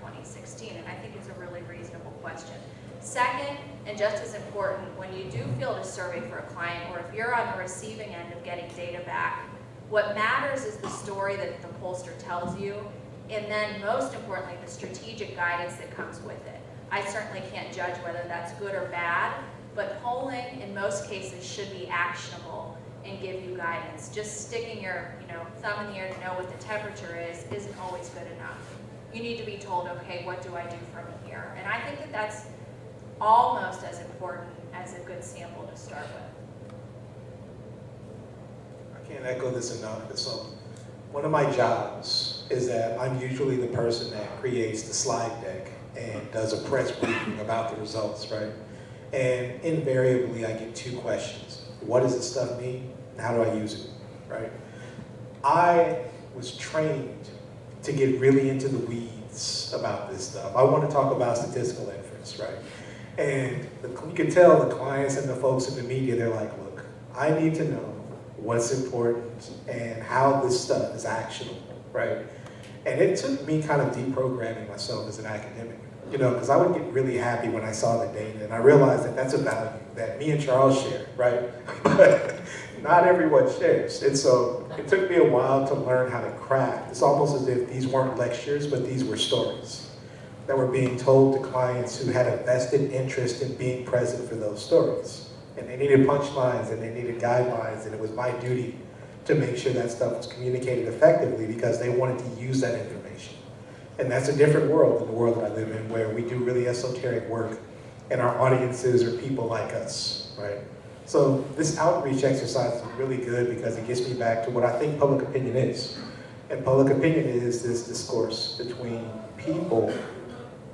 2016? And I think it's a really reasonable question. Second, and just as important, when you do field a survey for a client, or if you're on the receiving end of getting data back, what matters is the story that the pollster tells you, and then most importantly, the strategic guidance that comes with it. I certainly can't judge whether that's good or bad, but polling in most cases should be actionable and give you guidance. Just sticking your thumb in the air to know what the temperature is isn't always good enough. You need to be told, okay, what do I do from here? And I think that that's almost as important as a good sample to start with. I can't echo this enough. So one of my jobs is that I'm usually the person that creates the slide deck and does a press briefing about the results, right? And invariably I get two questions. What does this stuff mean? And how do I use it, right? I was trained to get really into the weeds about this stuff. I want to talk about statistical inference, right? And you can tell the clients and the folks in the media, they're like, look, I need to know what's important and how this stuff is actionable, right? And it took me kind of deprogramming myself as an academic, because I would get really happy when I saw the data, and I realized that that's a value that me and Charles share, right? But not everyone shares. And so it took me a while to learn how to craft. It's almost as if these weren't lectures, but these were stories that were being told to clients who had a vested interest in being present for those stories. And they needed punchlines and they needed guidelines, and it was my duty to make sure that stuff was communicated effectively because they wanted to use that information. And that's a different world than the world that I live in, where we do really esoteric work and our audiences are people like us, right? So this outreach exercise is really good because it gets me back to what I think public opinion is. And public opinion is this discourse between people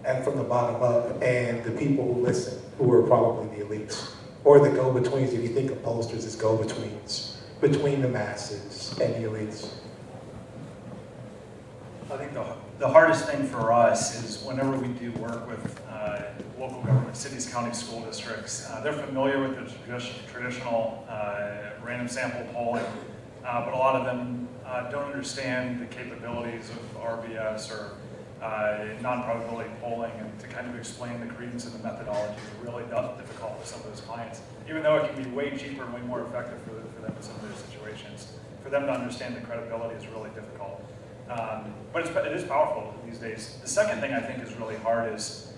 and from the bottom up and the people who listen, who are probably the elites. Or the go-betweens, if you think of pollsters as go-betweens, between the masses and the elites. I think the hardest thing for us is whenever we do work with local government, cities, counties, school districts, they're familiar with the traditional random sample polling, but a lot of them don't understand the capabilities of RBS or non-probability polling, and to kind of explain the credence and the methodology is really difficult for some of those clients, even though it can be way cheaper and way more effective for them in some of those situations. For them to understand the credibility is really difficult. But it is powerful these days. The second thing I think is really hard is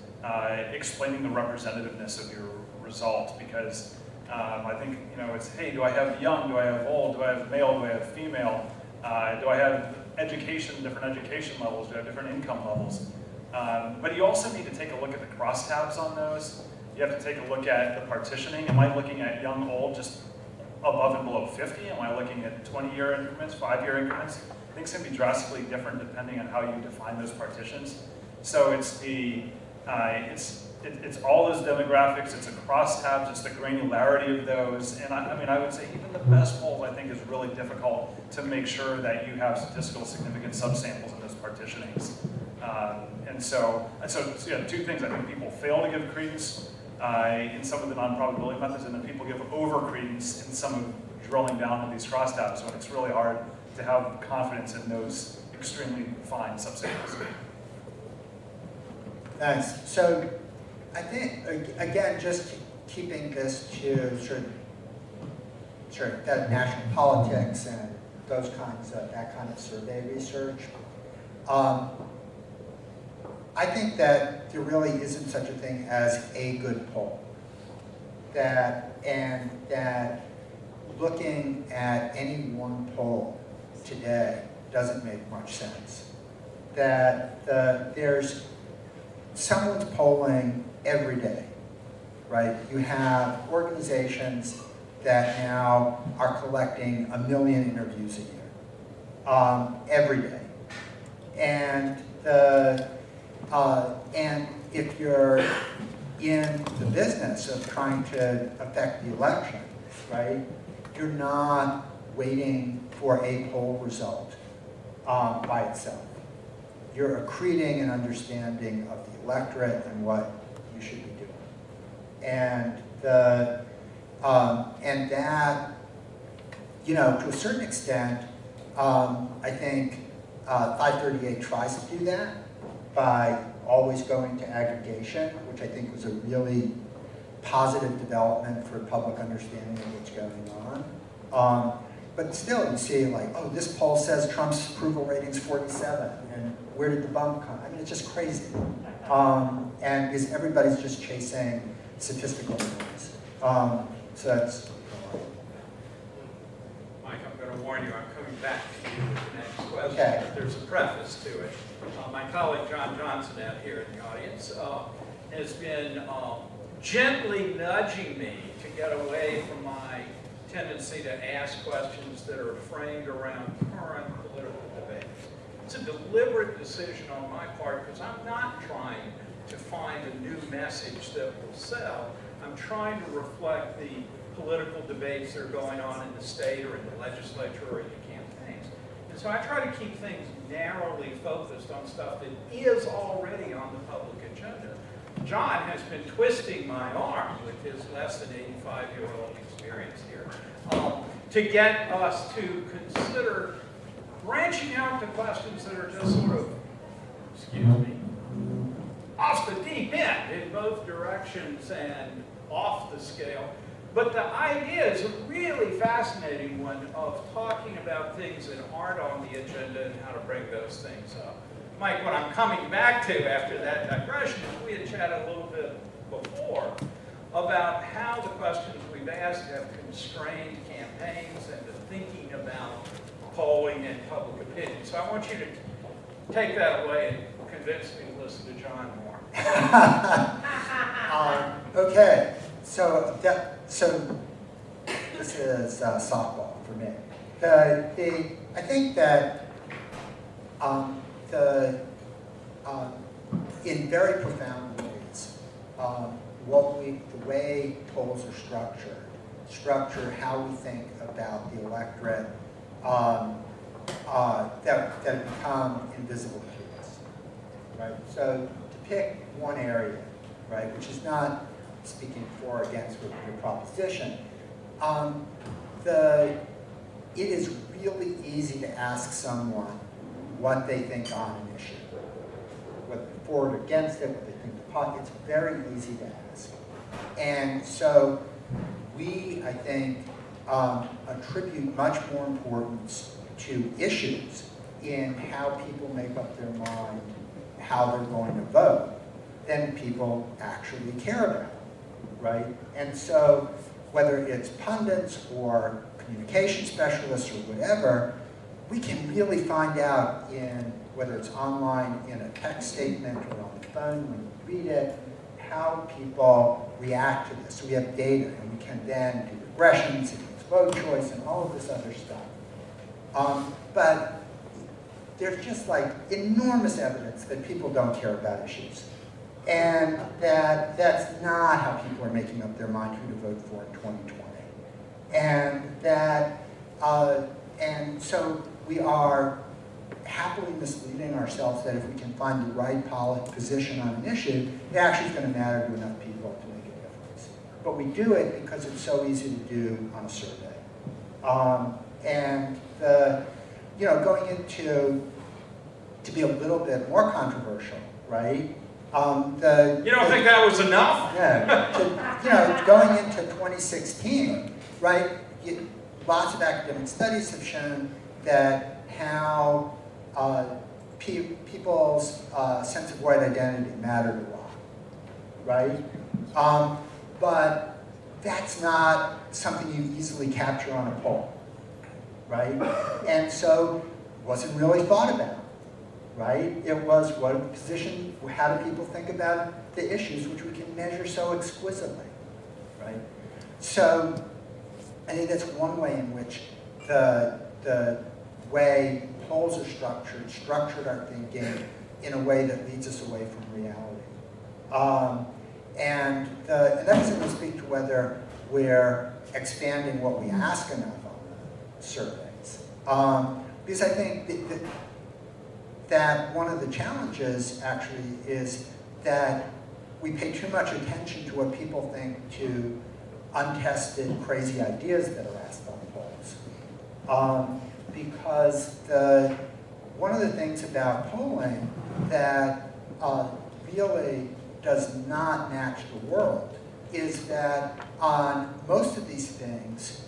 explaining the representativeness of your results, because I think, it's, hey, do I have young, do I have old, do I have male, do I have female, do I have different education levels, do I have different income levels? But you also need to take a look at the crosstabs on those. You have to take a look at the partitioning. Am I looking at young, old, just above and below 50? Am I looking at 20-year increments, 5-year increments? Things can be drastically different depending on how you define those partitions. So it's it's all those demographics, it's the crosstabs, it's the granularity of those, and I would say even the best polls I think is really difficult to make sure that you have statistical significant subsamples in those partitionings. And so two things. I think people fail to give credence in some of the non-probability methods, and then people give over-credence in some of drilling down on these crosstabs when it's really hard to have confidence in those extremely fine subsamples. Nice. So I think, again, just keeping this to sort of that national politics and those kinds of, that kind of survey research, I think that there really isn't such a thing as a good poll. That looking at any one poll today doesn't make much sense. That there's someone's polling every day, right? You have organizations that now are collecting 1 million interviews a year, every day. And if you're in the business of trying to affect the election, right, you're not waiting for a poll result by itself. You're accreting an understanding of the electorate and what you should be doing. And that, to a certain extent, I think 538 tries to do that by always going to aggregation, which I think was a really positive development for public understanding of what's going on. But still, you see, like, oh, this poll says Trump's approval rating's 47, and where did the bump come? I mean, it's just crazy. And because everybody's just chasing statistical noise. So that's... Mike, I'm going to warn you, I'm coming back to you with the next question. Okay. But there's a preface to it. My colleague John Johnson out here in the audience has been gently nudging me to get away from my tendency to ask questions that are framed around current political debate. It's a deliberate decision on my part because I'm not trying to find a new message that will sell. I'm trying to reflect the political debates that are going on in the state or in the legislature or in the campaigns. And so I try to keep things narrowly focused on stuff that is already on the public agenda. John has been twisting my arm with his less than 85-year-old experience here to get us to consider branching out to questions that are just sort of, excuse me, off the deep end in both directions and off the scale. But the idea is a really fascinating one of talking about things that aren't on the agenda and how to bring those things up. Mike, what I'm coming back to after that digression is we had chatted a little bit before about how the questions we've asked have constrained campaigns and the thinking about polling and public opinion. So I want you to take that away and convince me to listen to John more. Okay, so this is softball for me. I think that in very profound ways, the way polls are structure how we think about the electorate that have become invisible to us, right? So to pick one area, right, which is not speaking for or against with your proposition, it is really easy to ask someone what they think on an issue, whether they're for or against it, what they think it's very easy to ask. And so we, I think, attribute much more importance to issues in how people make up their mind, how they're going to vote, than people actually care about, right? And so whether it's pundits or communication specialists or whatever, we can really find out in, whether it's online, in a text statement or on the phone when you read it, how people react to this. So we have data, and we can then do regressions against vote choice and all of this other stuff. But there's just like enormous evidence that people don't care about issues. And that's not how people are making up their mind who to vote for in 2020. And so we are happily misleading ourselves that if we can find the right position on an issue, it actually is going to matter to enough people to make a difference. But we do it because it's so easy to do on a survey. Going into, to be a little bit more controversial, right? You don't think that was enough? Yeah. Going into 2016, right? Lots of academic studies have shown that how people's sense of white identity mattered a lot, right? But that's not something you easily capture on a poll, right? And so it wasn't really thought about, right? It was what a position, how do people think about the issues, which we can measure so exquisitely, right? So I think that's one way in which the way polls are structured our thinking in a way that leads us away from reality. And that doesn't really speak to whether we're expanding what we ask enough on the surveys. Because I think that one of the challenges actually is that we pay too much attention to what people think to untested, crazy ideas that are asked on polls. Because one of the things about polling that really does not match the world is that on most of these things,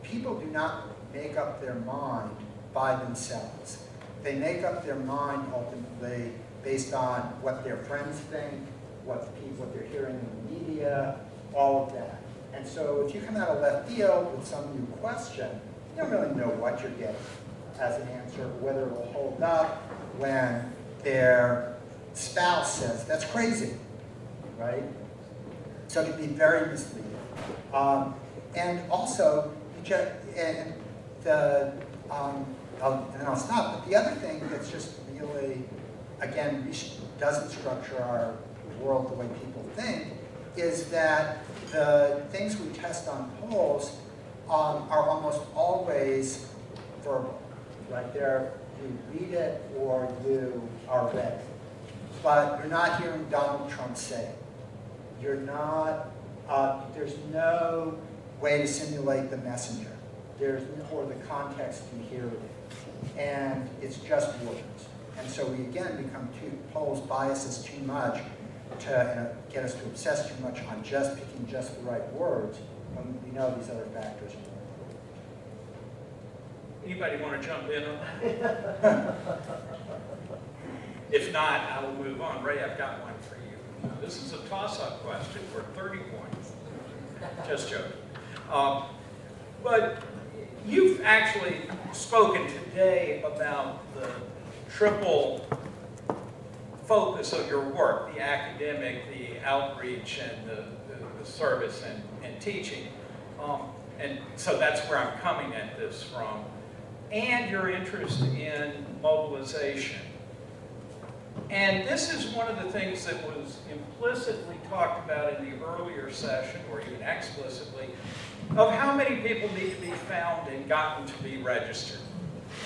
people do not make up their mind by themselves. They make up their mind ultimately based on what their friends think, what they're hearing in the media, all of that. And so if you come out of left field with some new question, you don't really know what you're getting as an answer, whether it will hold up when their spouse says, that's crazy, right? So it can be very misleading. And also, and I'll stop, but the other thing that's just really, again, doesn't structure our world the way people think, is that the things we test on polls are almost always verbal, right? You read it or you are read it. But you're not hearing Donald Trump say it. You're not, there's no way to simulate the messenger. Or the context you hear it in. And it's just words. And so we again polls bias us too much to get us to obsess too much on just picking just the right words when we know these other factors are more important. Anybody want to jump in on that? If not, I will move on. Ray, I've got one for you. This is a toss-up question for 30 points. Just joking. But you've actually spoken today about the triple focus of your work, the academic, the outreach, and the service and teaching. And so that's where I'm coming at this from. And your interest in mobilization. And this is one of the things that was implicitly talked about in the earlier session, or even explicitly, of how many people need to be found and gotten to be registered,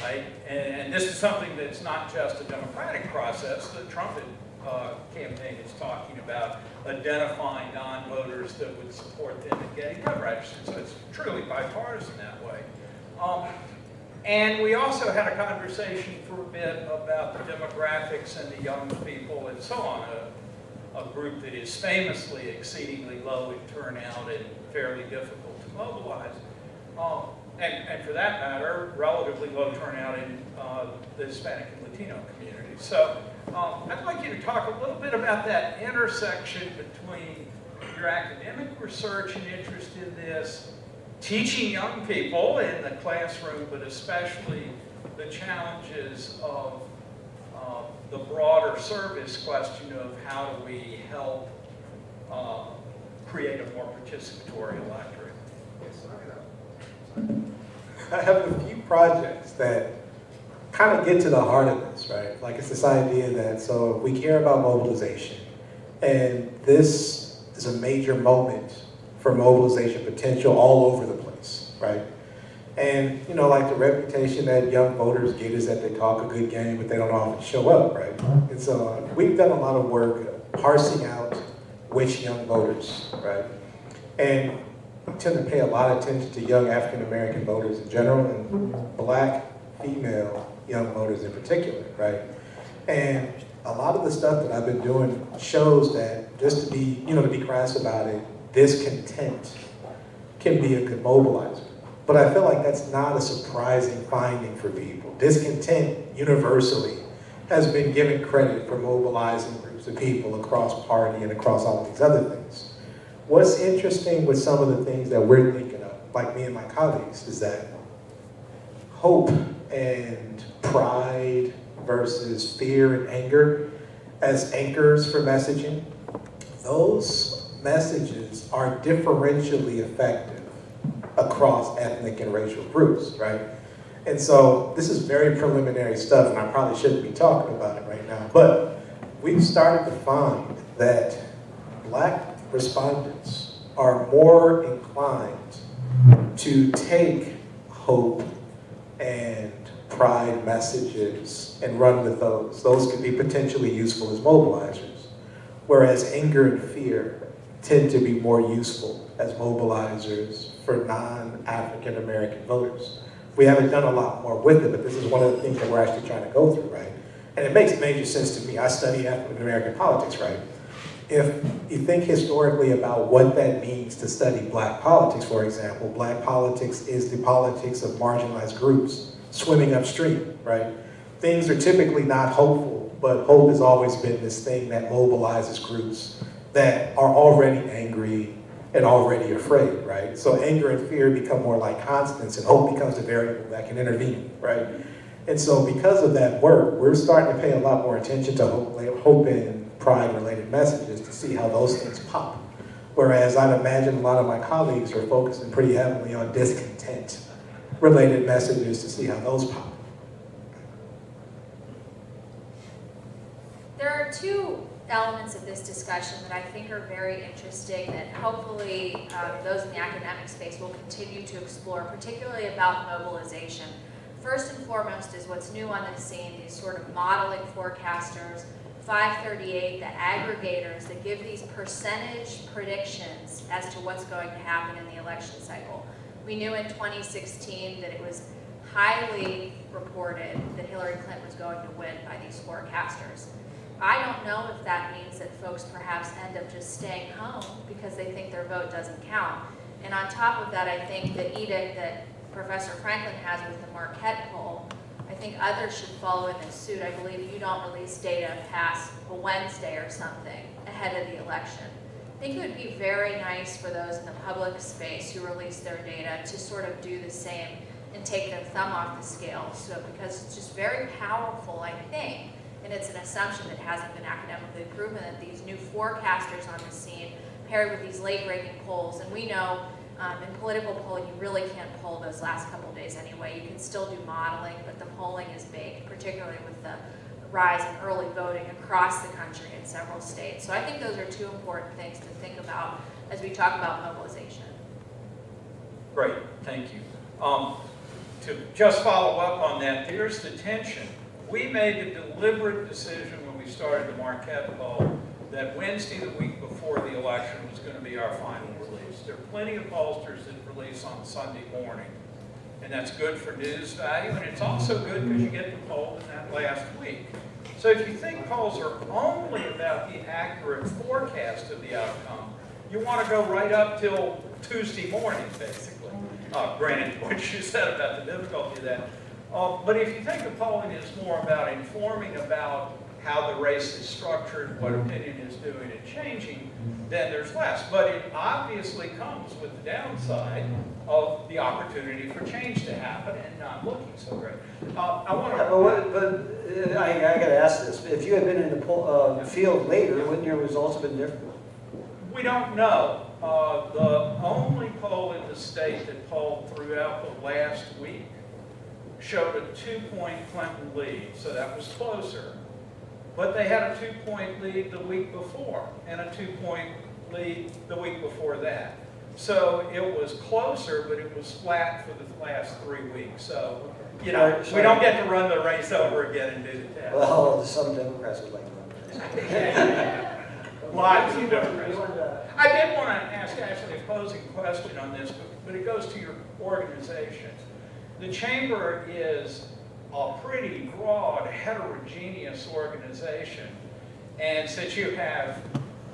right? And this is something that's not just a democratic process. The Trump campaign is talking about identifying non-voters that would support them in getting them registered. So it's truly bipartisan that way. And we also had a conversation for a bit about the demographics and the young people and so on, a group that is famously exceedingly low in turnout and fairly difficult to mobilize. And for that matter, relatively low turnout in the Hispanic and Latino community. So I'd like you to talk a little bit about that intersection between your academic research and interest in this, teaching young people in the classroom, but especially the challenges of the broader service question of how do we help create a more participatory electorate. I have a few projects that kind of get to the heart of this, right? Like it's this idea that, so we care about mobilization, and this is a major moment for mobilization potential all over the place, right? And, you know, like the reputation that young voters get is that they talk a good game, but they don't often show up, right? And so we've done a lot of work parsing out which young voters, right? And we tend to pay a lot of attention to young African-American voters in general and Black female young voters in particular, right? And a lot of the stuff that I've been doing shows that, just to be, you know, to be crass about it, discontent can be a good mobilizer. But I feel like that's not a surprising finding for people. Discontent universally has been given credit for mobilizing groups of people across party and across all of these other things. What's interesting with some of the things that we're thinking of, like me and my colleagues, is that hope and pride versus fear and anger as anchors for messaging, those messages are differentially effective across ethnic and racial groups, right? And so this is very preliminary stuff, and I probably shouldn't be talking about it right now, but we've started to find that Black respondents are more inclined to take hope and pride messages and run with those. Those could be potentially useful as mobilizers, whereas anger and fear tend to be more useful as mobilizers for non-African American voters. We haven't done a lot more with it, but this is one of the things that we're actually trying to go through, right? And it makes major sense to me. I study African American politics, right? If you think historically about what that means to study Black politics, for example, Black politics is the politics of marginalized groups swimming upstream, right? Things are typically not hopeful, but hope has always been this thing that mobilizes groups that are already angry and already afraid, right? So anger and fear become more like constants, and hope becomes the variable that can intervene, right? And so because of that work, we're starting to pay a lot more attention to hope and pride-related messages to see how those things pop. Whereas I'd imagine a lot of my colleagues are focusing pretty heavily on discontent-related messages to see how those pop. There are two elements of this discussion that I think are very interesting that hopefully those in the academic space will continue to explore, particularly about mobilization. First and foremost is what's new on the scene, these sort of modeling forecasters, 538, the aggregators that give these percentage predictions as to what's going to happen in the election cycle. We knew in 2016 that it was highly reported that Hillary Clinton was going to win by these forecasters. I don't know if that means that folks perhaps end up just staying home because they think their vote doesn't count. And on top of that, I think the edict that Professor Franklin has with the Marquette poll, I think others should follow in this suit. I believe you don't release data past a Wednesday or something ahead of the election. I think it would be very nice for those in the public space who release their data to sort of do the same and take their thumb off the scale. So because it's just very powerful, I think, and it's an assumption that hasn't been academically proven, that these new forecasters on the scene paired with these late-breaking polls, and we know in political polling, you really can't poll those last couple of days anyway. You can still do modeling, but the polling is baked, particularly with the rise in early voting across the country in several states. So I think those are two important things to think about as we talk about mobilization. Great, thank you. To just follow up on that, there's the tension. We made the deliberate decision when we started the Marquette poll that Wednesday, the week before the election, was going to be our final release. There are plenty of pollsters that release on Sunday morning, and that's good for news value, and it's also good because you get the poll in that last week. So if you think polls are only about the accurate forecast of the outcome, you want to go right up till Tuesday morning, basically. Granted, what you said about the difficulty of that. But if you think the polling is more about informing about how the race is structured, what opinion is doing and changing, then there's less. But it obviously comes with the downside of the opportunity for change to happen and not looking so great. I want to... I got to ask this. If you had been in the field later, wouldn't your results have been different? We don't know. The only poll in the state that polled throughout the last week showed a 2-point Clinton lead, so that was closer. But they had a 2-point lead the week before, and a 2-point lead the week before that. So it was closer, but it was flat for the last 3 weeks. So, you know, we don't get to run the race over again and do the test. Well, some Democrats would like to run the race. Lots of Democrats. I did want to ask actually a posing question on this, but it goes to your organization. The Chamber is a pretty broad, heterogeneous organization. And since you have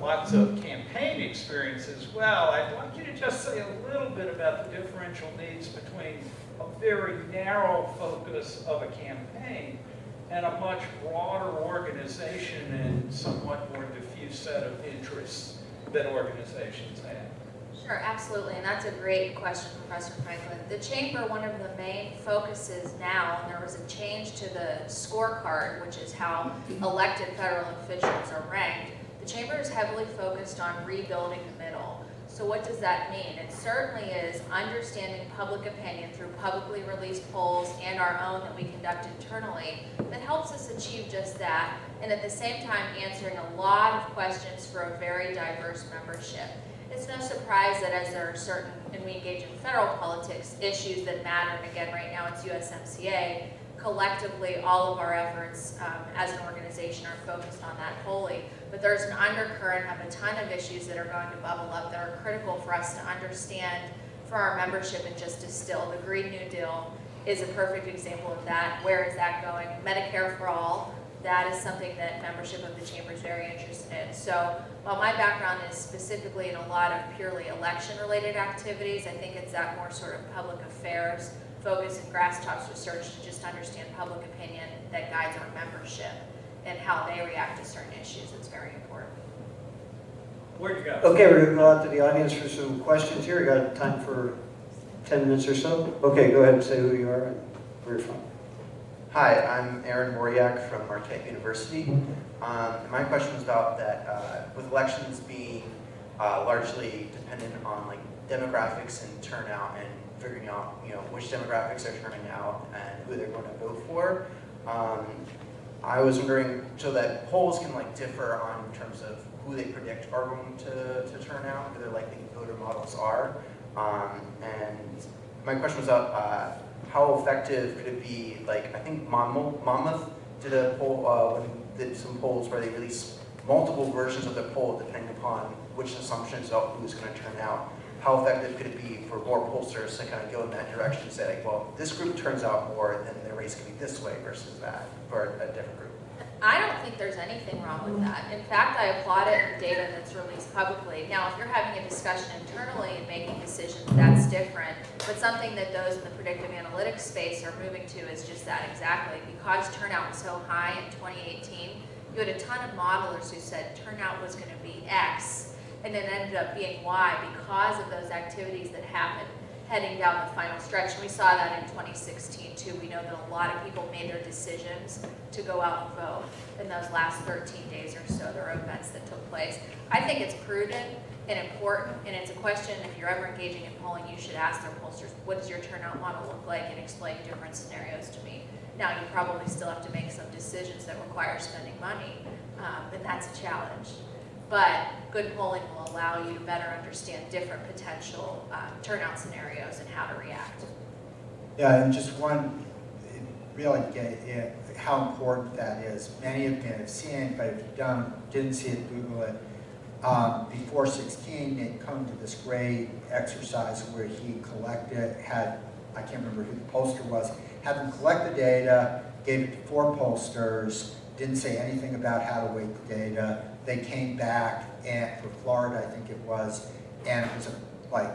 lots of campaign experience as well, I'd like you to just say a little bit about the differential needs between a very narrow focus of a campaign and a much broader organization and somewhat more diffuse set of interests that organizations have. Sure, absolutely, and that's a great question, Professor Franklin. The Chamber, one of the main focuses now, and there was a change to the scorecard, which is how elected federal officials are ranked, the Chamber is heavily focused on rebuilding the middle. So what does that mean? It certainly is understanding public opinion through publicly released polls and our own that we conduct internally that helps us achieve just that, and at the same time answering a lot of questions for a very diverse membership. It's no surprise that as there are certain, and we engage in federal politics, issues that matter, and again right now it's USMCA, collectively all of our efforts as an organization are focused on that wholly. But there's an undercurrent of a ton of issues that are going to bubble up that are critical for us to understand for our membership and just distill. The Green New Deal is a perfect example of that. Where is that going? Medicare for all. That is something that membership of the Chamber is very interested in. So while my background is specifically in a lot of purely election-related activities, I think it's that more sort of public affairs focus and grassroots research to just understand public opinion that guides our membership and how they react to certain issues. It's very important. Where'd you go? Okay, we're going to go out to the audience for some questions here. We got time for 10 minutes or so. Okay, go ahead and say who you are and where you're from. Hi, I'm Aaron Woriak from Marquette University. My question was about that with elections being largely dependent on like demographics and turnout and figuring out which demographics are turning out and who they're going to vote for. I was wondering, so that polls can like differ on in terms of who they predict are going to turn out, who their likely voter models are. And my question was about how effective could it be? Like I think Monmouth did a poll, did some polls where they released multiple versions of the poll depending upon which assumptions of who's going to turn out. How effective could it be for more pollsters to kind of go in that direction and say, like, well, this group turns out more, then the race could be this way versus that for a different group? I don't think there's anything wrong with that. In fact, I applaud it in data that's released publicly. Now, if you're having a discussion internally and making decisions, that's different. But something that those in the predictive analytics space are moving to is just that exactly. Because turnout was so high in 2018, you had a ton of modelers who said turnout was going to be X, and it ended up being Y because of those activities that happened heading down the final stretch. And we saw that in 2016 too. We know that a lot of people made their decisions to go out and vote in those last 13 days or so. There were events that took place. I think it's prudent and important, and it's a question, if you're ever engaging in polling, you should ask their pollsters, what does your turnout model look like, and explain different scenarios to me. Now, you probably still have to make some decisions that require spending money, and that's a challenge. But good polling will allow you to better understand different potential turnout scenarios and how to react. Yeah, and just one, really get how important that is. Many of you have seen it, but if you didn't see it, Google it. Before 16, they'd come to this great exercise where he collected, I can't remember who the pollster was, had them collect the data, gave it to 4 pollsters, didn't say anything about how to weight the data. They came back, and for Florida, I think it was, and it was like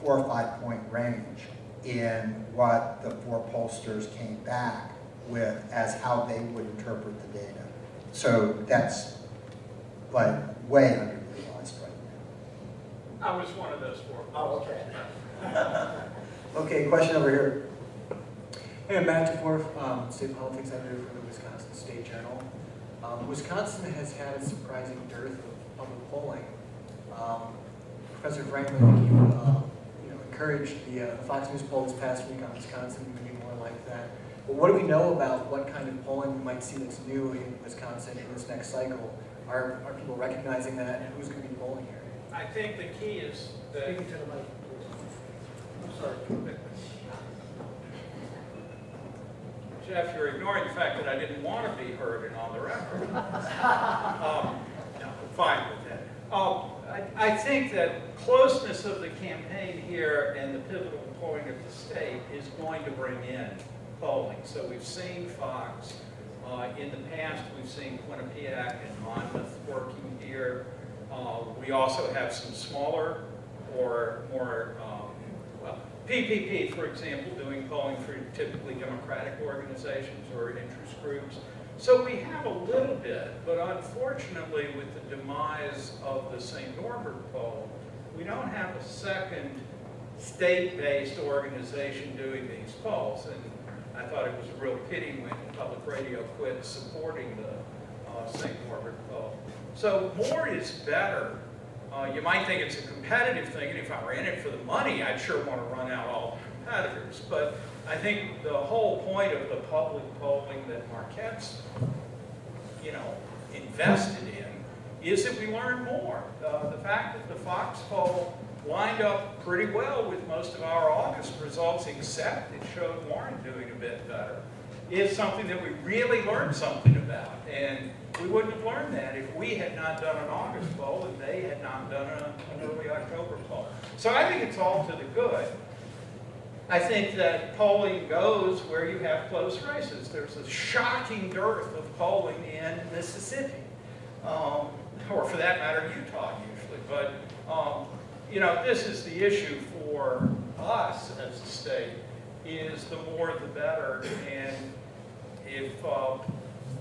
4 or 5 point range in what the 4 pollsters came back with as how they would interpret the data. So that's like way underutilized right now. I was one of those 4. Oh, okay. Okay, question over here. Hey, I'm Matt DeForth, state politics editor for the Wisconsin State Journal. Wisconsin has had a surprising dearth of public polling. Professor Franklin, I think you encouraged the Fox News poll this past week on Wisconsin to be more like that. But what do we know about what kind of polling we might see that's new in Wisconsin in this next cycle? Are people recognizing that, and who's going to be polling here? I think the key is that... Speaking to the mic, please. I'm sorry. Jeff, you're ignoring the fact that I didn't want to be heard and on the record. No, I'm fine with that. I think that closeness of the campaign here and the pivotal point of the state is going to bring in polling. So we've seen Fox. In the past, we've seen Quinnipiac and Monmouth working here. We also have some smaller or more PPP, for example, doing polling for typically Democratic organizations or interest groups. So we have a little bit, but unfortunately with the demise of the St. Norbert poll, we don't have a second state-based organization doing these polls. And I thought it was a real pity when public radio quit supporting the St. Norbert poll. So more is better You might think it's a competitive thing, and if I were in it for the money, I'd sure want to run out all the competitors. But I think the whole point of the public polling that Marquette's, invested in is that we learn more. The fact that the Fox poll lined up pretty well with most of our August results, except it showed Warren doing a bit better, is something that we really learned something about. And we wouldn't have learned that if we had not done an August poll and they had not done an early October poll. So I think it's all to the good. I think that polling goes where you have close races. There's a shocking dearth of polling in Mississippi, or for that matter, Utah usually. But, this is the issue for us as a state, is the more the better. And if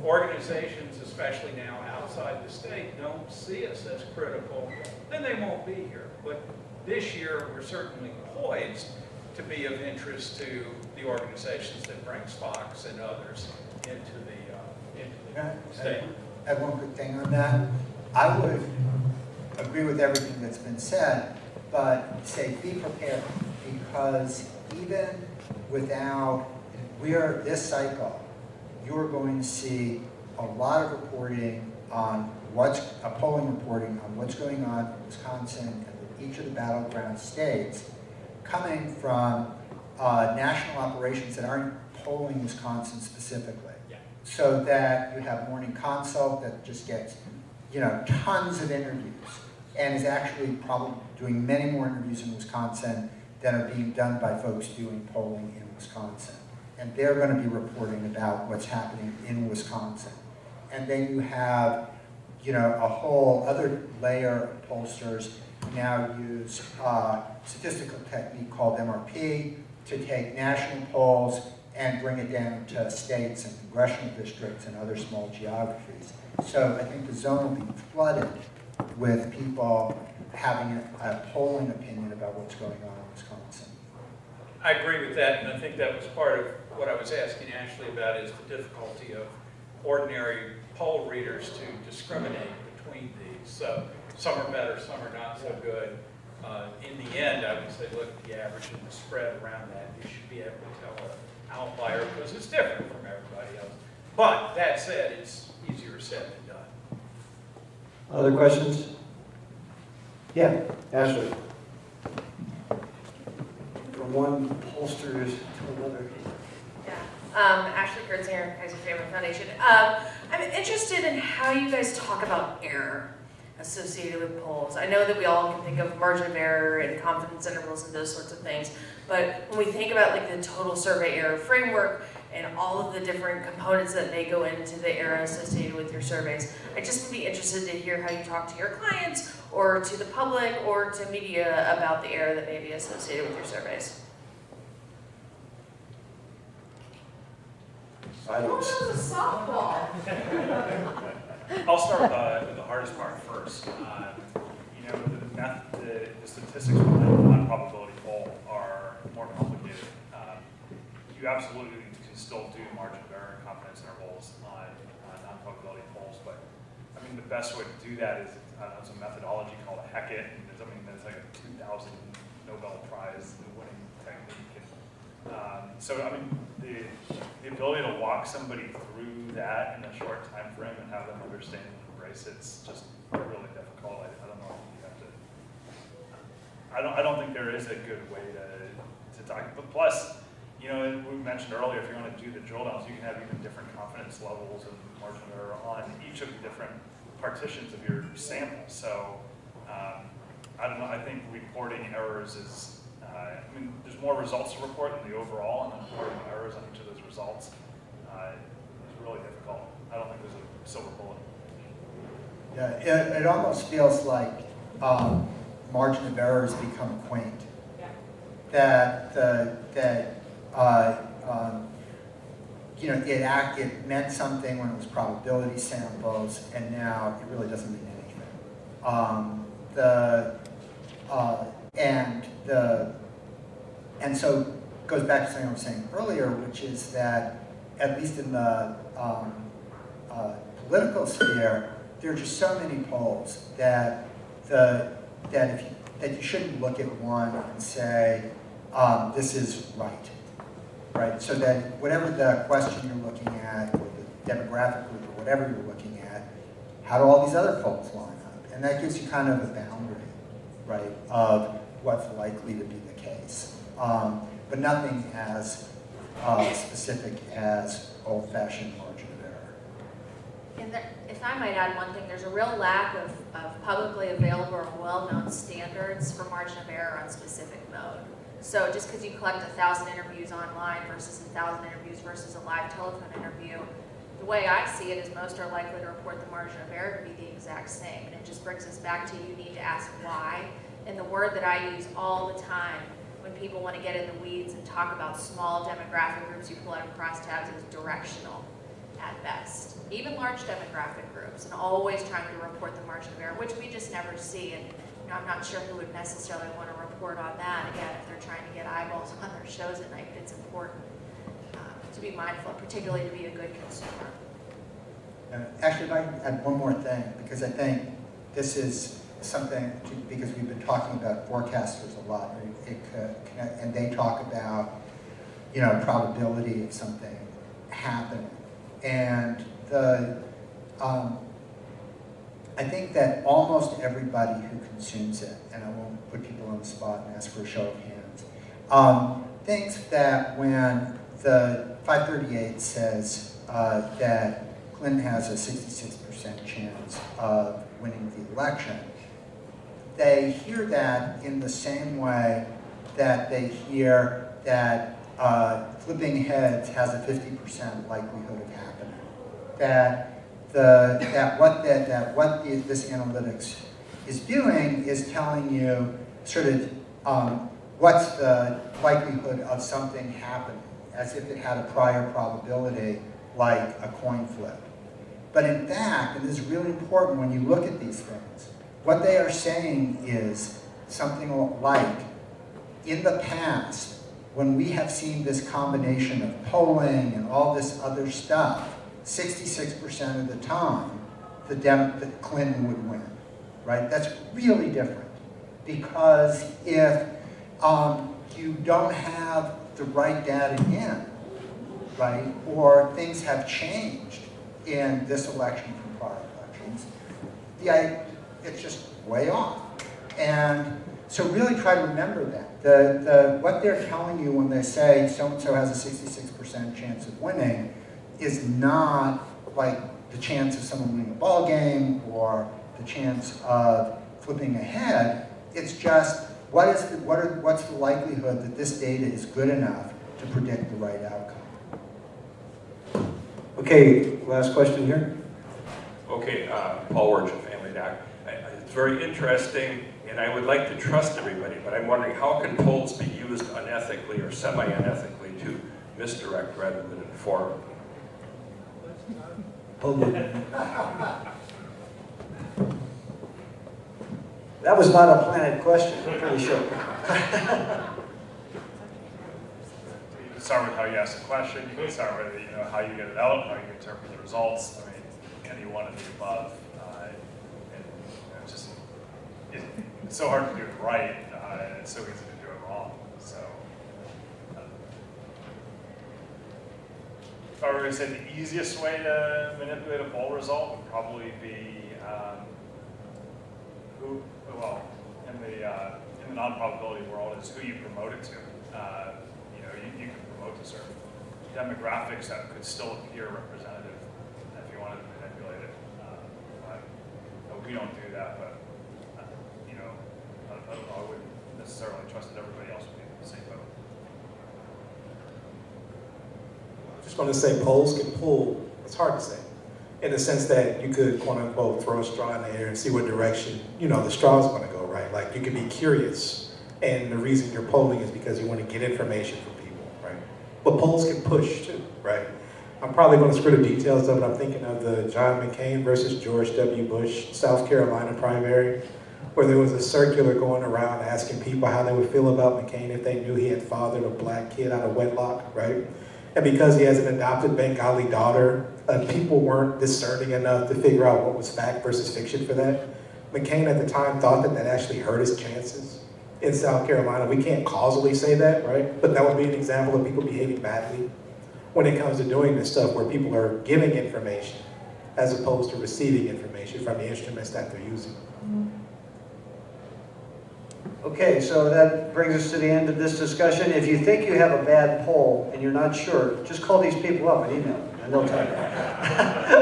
organizations, especially now outside the state, don't see us as critical, then they won't be here. But this year, we're certainly poised to be of interest to the organizations that bring Fox and others into the state. I have one quick thing on that. I would agree with everything that's been said, but say be prepared, because even without, this cycle, you're going to see a lot of reporting on polling reporting on what's going on in Wisconsin and each of the battleground states, coming from national operations that aren't polling Wisconsin specifically. Yeah. So that you have Morning Consult that just gets, tons of interviews and is actually probably doing many more interviews in Wisconsin than are being done by folks doing polling in Wisconsin. And they're going to be reporting about what's happening in Wisconsin. And then you have, a whole other layer of pollsters who now use a statistical technique called MRP to take national polls and bring it down to states and congressional districts and other small geographies. So I think the zone will be flooded with people having a polling opinion about what's going on in Wisconsin. I agree with that, and I think that was part of what I was asking Ashley about, is the difficulty of ordinary poll readers to discriminate between these. So some are better, some are not so good. In the end, I would say, look, the average and the spread around that, you should be able to tell an outlier because it's different from everybody else. But that said, it's easier said than done. Other questions? Yeah, Ashley. From one pollster to another. Yeah, Ashley Kirzinger, Kaiser Family Foundation. I'm interested in how you guys talk about error associated with polls. I know that we all can think of margin of error and confidence intervals and those sorts of things, but when we think about like the total survey error framework and all of the different components that may go into the error associated with your surveys, I just would be interested to hear how you talk to your clients or to the public or to media about the error that may be associated with your surveys. Silence. Oh, that was a softball. I'll start with the hardest part first. The statistics behind the non-probability poll are more complicated. You absolutely can still do margin of error and confidence intervals on non-probability polls, but I mean the best way to do that is there's a methodology called a Hackett, and there's like a 2000 Nobel Prize winning technique. So I mean the ability to walk somebody through that in a short time frame and have them understand and embrace it's just really difficult. I don't know if you have to. I don't think there is a good way to talk. But plus, we mentioned earlier, if you want to do the drill downs, you can have even different confidence levels and margin of error on each of the different partitions of your sample. So I don't know. I think reporting errors is. There's more results to report than the overall, and then reporting errors on each of those results is really difficult. I don't think there's a silver bullet. Yeah, it almost feels like margin of error has become quaint. Yeah. It meant something when it was probability samples, and now it really doesn't mean anything. And so it goes back to something I was saying earlier, which is that at least in the political sphere, there are just so many polls that that you shouldn't look at one and say, this is right, right? So that whatever the question you're looking at, or the demographic group, or whatever you're looking at, how do all these other polls line up? And that gives you kind of a boundary, right, of what's likely to be the case. But nothing as specific as old-fashioned margin of error. And if I might add one thing, there's a real lack of publicly available or well-known standards for margin of error on specific mode. So just because you collect 1,000 interviews online versus 1,000 interviews versus a live telephone interview, the way I see it is most are likely to report the margin of error to be the exact same. And it just brings us back to you need to ask why. And the word that I use all the time when people want to get in the weeds and talk about small demographic groups you pull out of crosstabs is directional at best. Even large demographic groups, and always trying to report the margin of error, which we just never see. And I'm not sure who would necessarily want to report on that, again, if they're trying to get eyeballs on their shows at night. But it's important to be mindful, particularly to be a good consumer. Actually, if I can add one more thing, because I think this is something, because we've been talking about forecasters a lot, and they talk about, probability of something happening. And I think that almost everybody who consumes it, and I won't put people on the spot and ask for a show of hands, thinks that when the 538 says that Clinton has a 66% chance of winning the election, they hear that in the same way that they hear that flipping heads has a 50% likelihood of happening. What this analytics is doing is telling you sort of what's the likelihood of something happening, as if it had a prior probability, like a coin flip. But in fact, and this is really important when you look at these things, what they are saying is something like, in the past, when we have seen this combination of polling and all this other stuff, 66% of the time, that Clinton would win, right? That's really different, because if you don't have the right data in, right, or things have changed in this election from prior elections, it's just way off. And so really try to remember that. What they're telling you when they say so-and-so has a 66% chance of winning is not like the chance of someone winning a ball game or the chance of flipping a head. It's just what's the likelihood that this data is good enough to predict the right outcome. Okay, last question here. Okay, Paul Wirch, Family Doc. It's very interesting, and I would like to trust everybody, but I'm wondering how can polls be used unethically or semi-unethically to misdirect rather than inform? That was not a planted question, I'm pretty sure. You can start with how you ask the question. You can start with how you get it out, how you interpret the results. I mean, any one of the above. And it's so hard to do it right, and it's so easy to do it wrong. So, if I were to say the easiest way to manipulate a poll result would probably be in the non-probability world is who you promote it to. You can promote to certain demographics that could still appear representative if you wanted to manipulate it. We don't do that, but I wouldn't necessarily trust that everybody else would be in the same boat. I'm just going to say polls can pull, it's hard to say, in the sense that you could, quote unquote, throw a straw in the air and see what direction, the straw is going to go, right? Like you could be curious, and the reason you're polling is because you want to get information from people, right? But polls can push too, right? I'm probably going to screw the details of it. I'm thinking of the John McCain versus George W. Bush South Carolina primary, where there was a circular going around asking people how they would feel about McCain if they knew he had fathered a black kid out of wedlock, right? And because he has an adopted Bengali daughter, people weren't discerning enough to figure out what was fact versus fiction for that. McCain at the time thought that that actually hurt his chances in South Carolina. We can't causally say that, right? But that would be an example of people behaving badly when it comes to doing this stuff where people are giving information as opposed to receiving information from the instruments that they're using. Okay, so that brings us to the end of this discussion. If you think you have a bad poll and you're not sure, just call these people up and email them, and they'll tell you.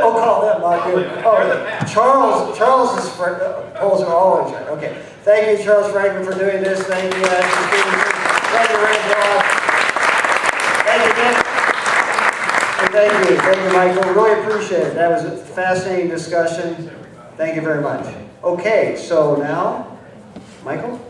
Oh, call them, not you. Oh, Charles's polls are always right. Okay, thank you, Charles Franklin, for doing this. Thank you, Ashley Stephenson. Thank you, Ray Broad. Thank you, Nick. And thank you, Michael. Really appreciate it. That was a fascinating discussion. Thank you very much. Okay, so now, Michael?